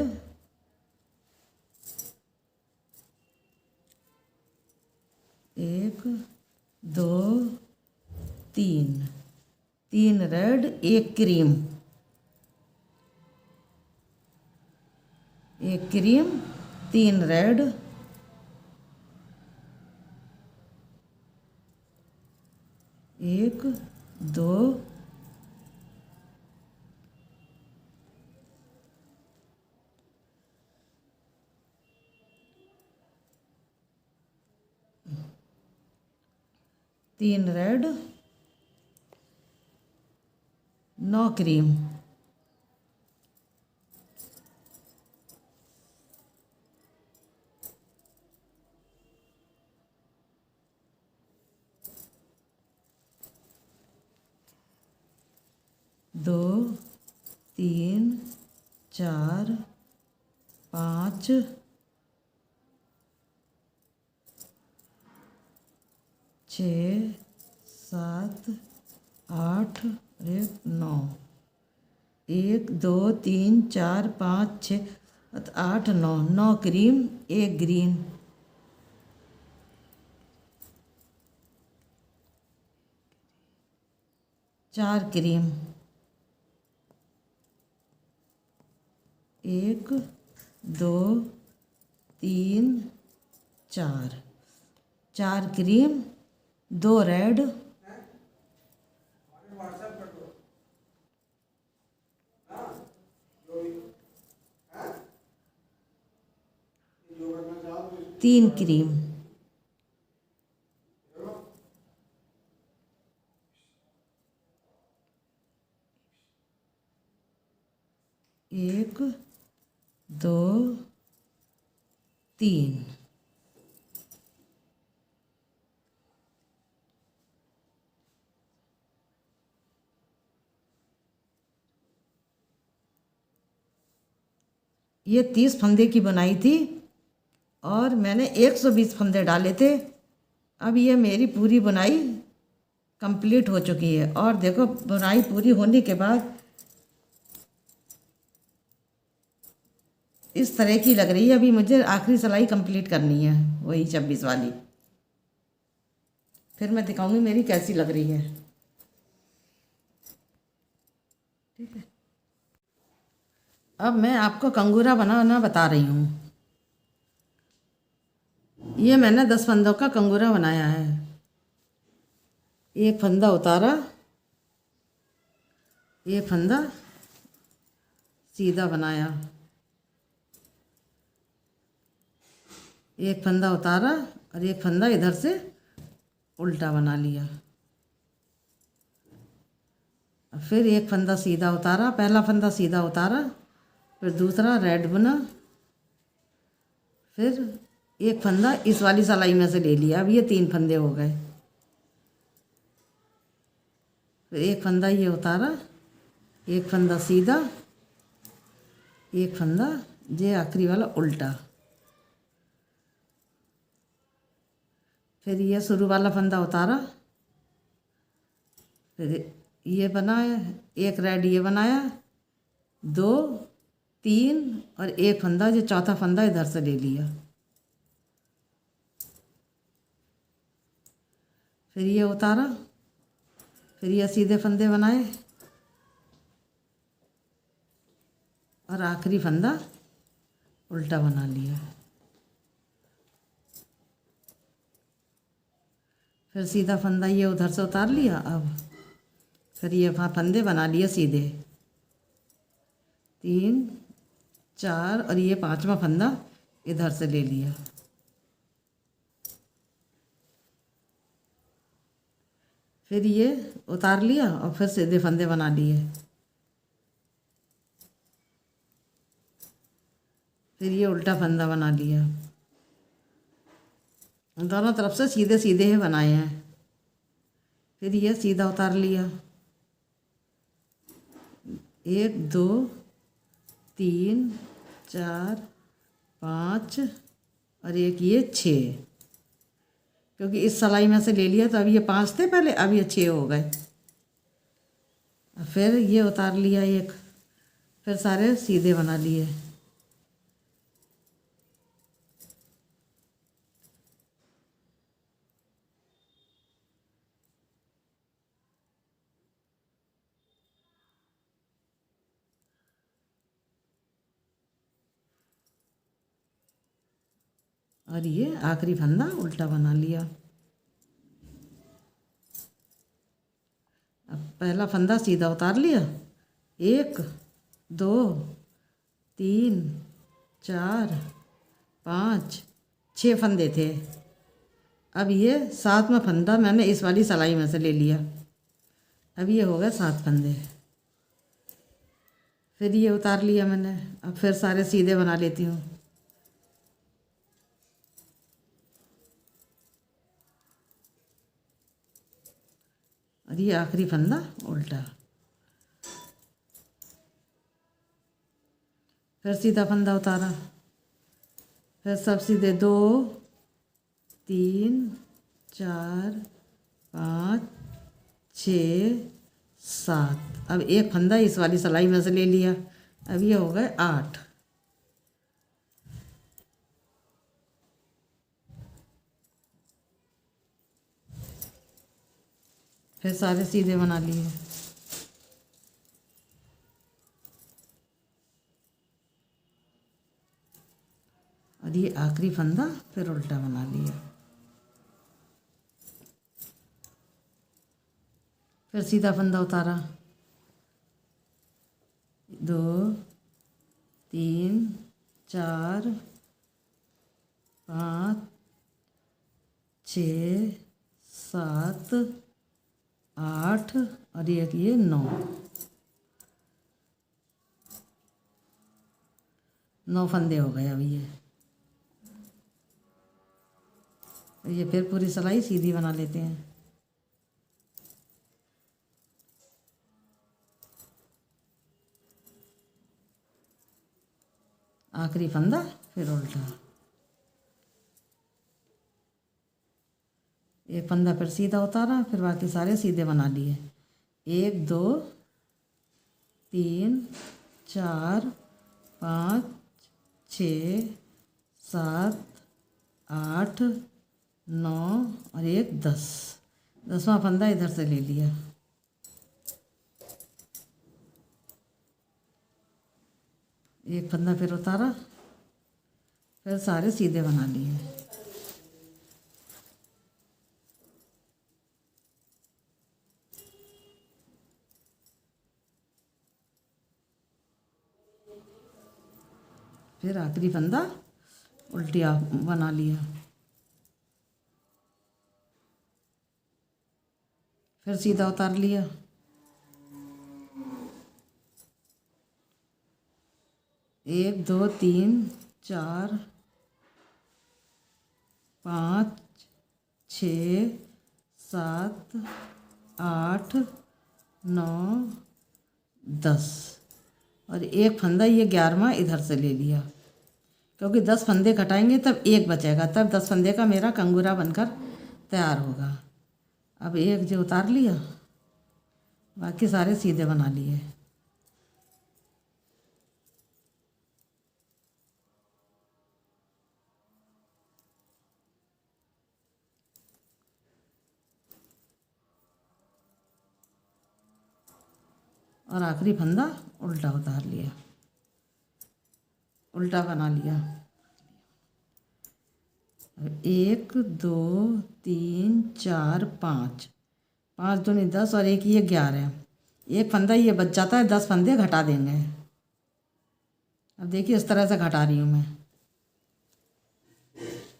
एक, दो, तीन, तीन रेड, एक क्रीम, एक क्रीम, तीन रेड, एक, दो, तीन रेड, नौ क्रीम, दो, तीन, चार, पाँच, छः, सात, आठ, एक, नौ, एक, दो, तीन, चार, पाँच, छः, आठ, नौ, नौ क्रीम, एक ग्रीन, चार क्रीम, एक, दो, तीन, चार, चार क्रीम, दो रेड, 3 क्रीम, एक, दो, तीन। ये 30 फंदे की बनाई थी और मैंने 120 फंदे डाले थे। अब ये मेरी पूरी बुनाई कंप्लीट हो चुकी है। और देखो, बुनाई पूरी होने के बाद इस तरह की लग रही है। अभी मुझे आखिरी सिलाई कंप्लीट करनी है, वही 26 वाली। फिर मैं दिखाऊंगी मेरी कैसी लग रही है। ठीक है, अब मैं आपको कंगूरा बनाना बता रही हूँ। ये मैंने 10 फंदों का कंगूरा बनाया है। एक फंदा उतारा, एक फंदा सीधा बनाया, एक फंदा उतारा और एक फंदा इधर से उल्टा बना लिया। फिर एक फंदा सीधा उतारा, पहला फंदा सीधा उतारा, फिर दूसरा रेड बुना, फिर एक फंदा इस वाली सिलाई में से ले लिया। अब ये 3 फंदे हो गए। फिर एक फंदा ये उतारा, एक फंदा सीधा, एक फंदा ये आखिरी वाला उल्टा। फिर ये शुरू वाला फंदा उतारा, फिर ये बनाया, एक रेड ये बनाया, 2, 3 और एक फंदा, जो चौथा फंदा इधर से ले लिया। फिर ये उतारा, फिर ये सीधे फंदे बनाए और आखिरी फंदा उल्टा बना लिया। फिर सीधा फंदा ये उधर से उतार लिया। अब फिर ये फंदे बना लिए सीधे, 3, 4 और ये 5वां फंदा इधर से ले लिया। फिर ये उतार लिया और फिर सीधे फंदे बना लिए। फिर ये उल्टा फंदा बना लिया। दोनों तरफ से सीधे सीधे ही बनाए हैं। फिर ये सीधा उतार लिया, 1, 2, 3, 4, 5 और एक ये 6, क्योंकि इस सिलाई में से ले लिया तो अब ये 5 थे पहले, अब ये 6 हो गए। फिर ये उतार लिया एक, फिर सारे सीधे बना लिए। और ये आखिरी फंदा उल्टा बना लिया। अब पहला फंदा सीधा उतार लिया, 1, 2, 3, 4, 5, 6 फंदे थे। अब ये 7वां फंदा मैंने इस वाली सिलाई में से ले लिया। अब ये हो गए 7 फंदे। फिर ये उतार लिया मैंने। अब फिर सारे सीधे बना लेती हूँ। और ये आखिरी फंदा उल्टा। फिर सीधा फंदा उतारा, फिर सब सीधे, 2, 3, 4, 5, 6, 7। अब एक फंदा इस वाली सिलाई में से ले लिया। अब ये हो गए 8। फिर सारे सीधे बना लिए। और ये आखिरी फंदा फिर उल्टा बना लिया। फिर सीधा फंदा उतारा, 2, 3, 4, 5, छः, सात, आठ और एक ये 9। 9 फंदे हो गए। अब ये फिर पूरी सिलाई सीधी बना लेते हैं। आखिरी फंदा फिर उल्टा, एक फंदा फिर सीधा उतारा, फिर बाकी सारे सीधे बना लिए। 1 2 3 4 5 6 7 8 9 और एक 10। 10वां फंदा इधर से ले लिया। एक फंदा फिर उतारा, फिर सारे सीधे बना लिए। फिर आखिरी फंदा उल्टिया बना लिया। फिर सीधा उतार लिया। एक 2 3 4 5 6 7 8 9 10 और एक फंदा ये 11वां इधर से ले लिया, क्योंकि 10 फंदे घटाएंगे तब एक बचेगा, तब 10 फंदे का मेरा कंगूरा बनकर तैयार होगा। अब एक जो उतार लिया, बाकी सारे सीधे बना लिए। और आखिरी फंदा उल्टा उतार लिया, उल्टा बना लिया। 1 2 3 4 5, 5 दूनी 10 और एक ये 11। एक फंदा ये बच जाता है, 10 फंदे घटा देंगे। अब देखिए इस तरह से घटा रही हूँ मैं।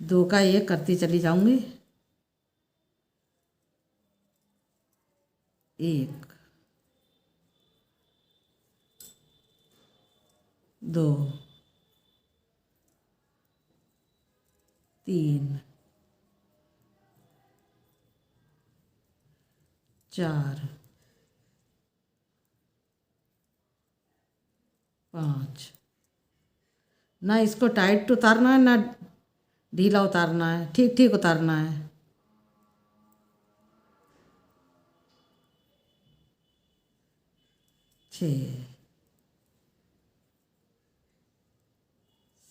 2 का 1 करती चली जाऊंगी। 1 2 3 4 5। ना इसको टाइट उतारना है ना ढीला उतारना है, ठीक ठीक उतारना है। 6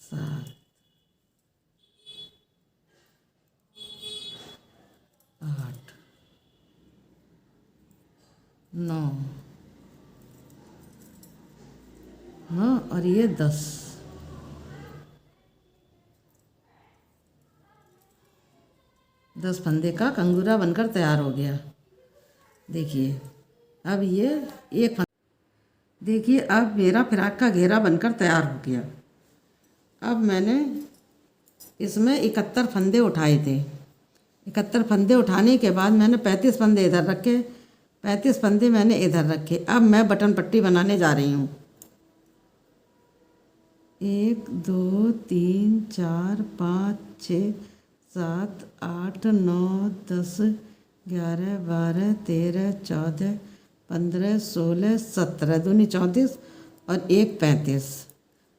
7 8 9 और ये 10। दस फंदे का कंगूरा बनकर तैयार हो गया। देखिए अब ये एक देखिए अब मेरा फ्राक का घेरा बनकर तैयार हो गया। अब मैंने इसमें 71 फंदे उठाए थे। 71 फंदे उठाने के बाद मैंने 35 फंदे इधर रखे, 35 फंदे मैंने इधर रखे। अब मैं बटन पट्टी बनाने जा रही हूँ। 1 2 3 4 5 6 7 8 9 10 11 12 13 14 15 16 17 दूनी 34 और एक 35।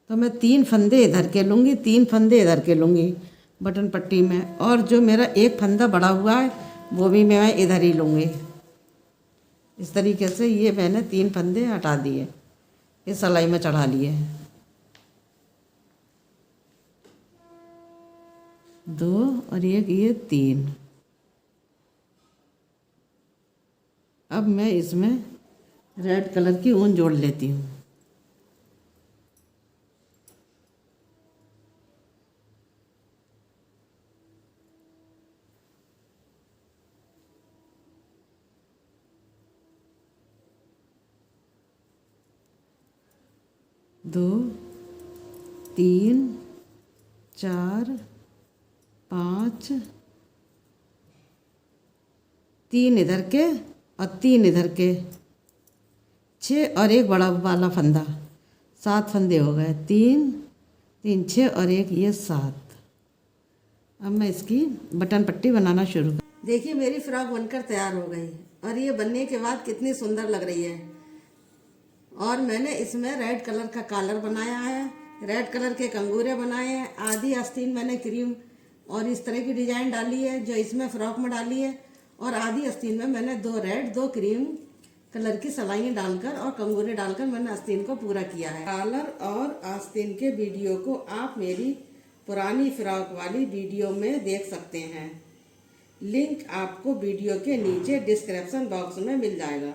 तो मैं 3 फंदे इधर के लूँगी, 3 फंदे इधर के लूँगी बटन पट्टी में, और जो मेरा एक फंदा बड़ा हुआ है वो भी मैं इधर ही लूँगी। इस तरीके से ये मैंने 3 फंदे हटा दिए, इस सिलाई में चढ़ा लिए। 2 और एक ये 3। अब मैं इसमें रेड कलर की ऊन जोड़ लेती हूँ। दो 3 4 5 3 इधर के और 3 इधर के, 6 और एक बड़ा वाला फंदा, 7 फंदे हो गए। 3 3 6 और एक ये 7। अब मैं इसकी बटन पट्टी बनाना शुरू कर। देखिए मेरी फ्रॉक बनकर तैयार हो गई और ये बनने के बाद कितनी सुंदर लग रही है। और मैंने इसमें रेड कलर का कॉलर बनाया है, रेड कलर के कंगूरे बनाए हैं, आधी आस्तीन मैंने क्रीम और इस तरह की डिजाइन डाली है जो इसमें फ्रॉक में डाली है, और आधी आस्तीन में मैंने 2 रेड 2 क्रीम कलर की सलाइयाँ डालकर और कंगूरे डालकर मैंने आस्तीन को पूरा किया है। कॉलर और आस्तीन के वीडियो को आप मेरी पुरानी फ्रॉक वाली वीडियो में देख सकते हैं। लिंक आपको वीडियो के नीचे डिस्क्रिप्शन बॉक्स में मिल जाएगा।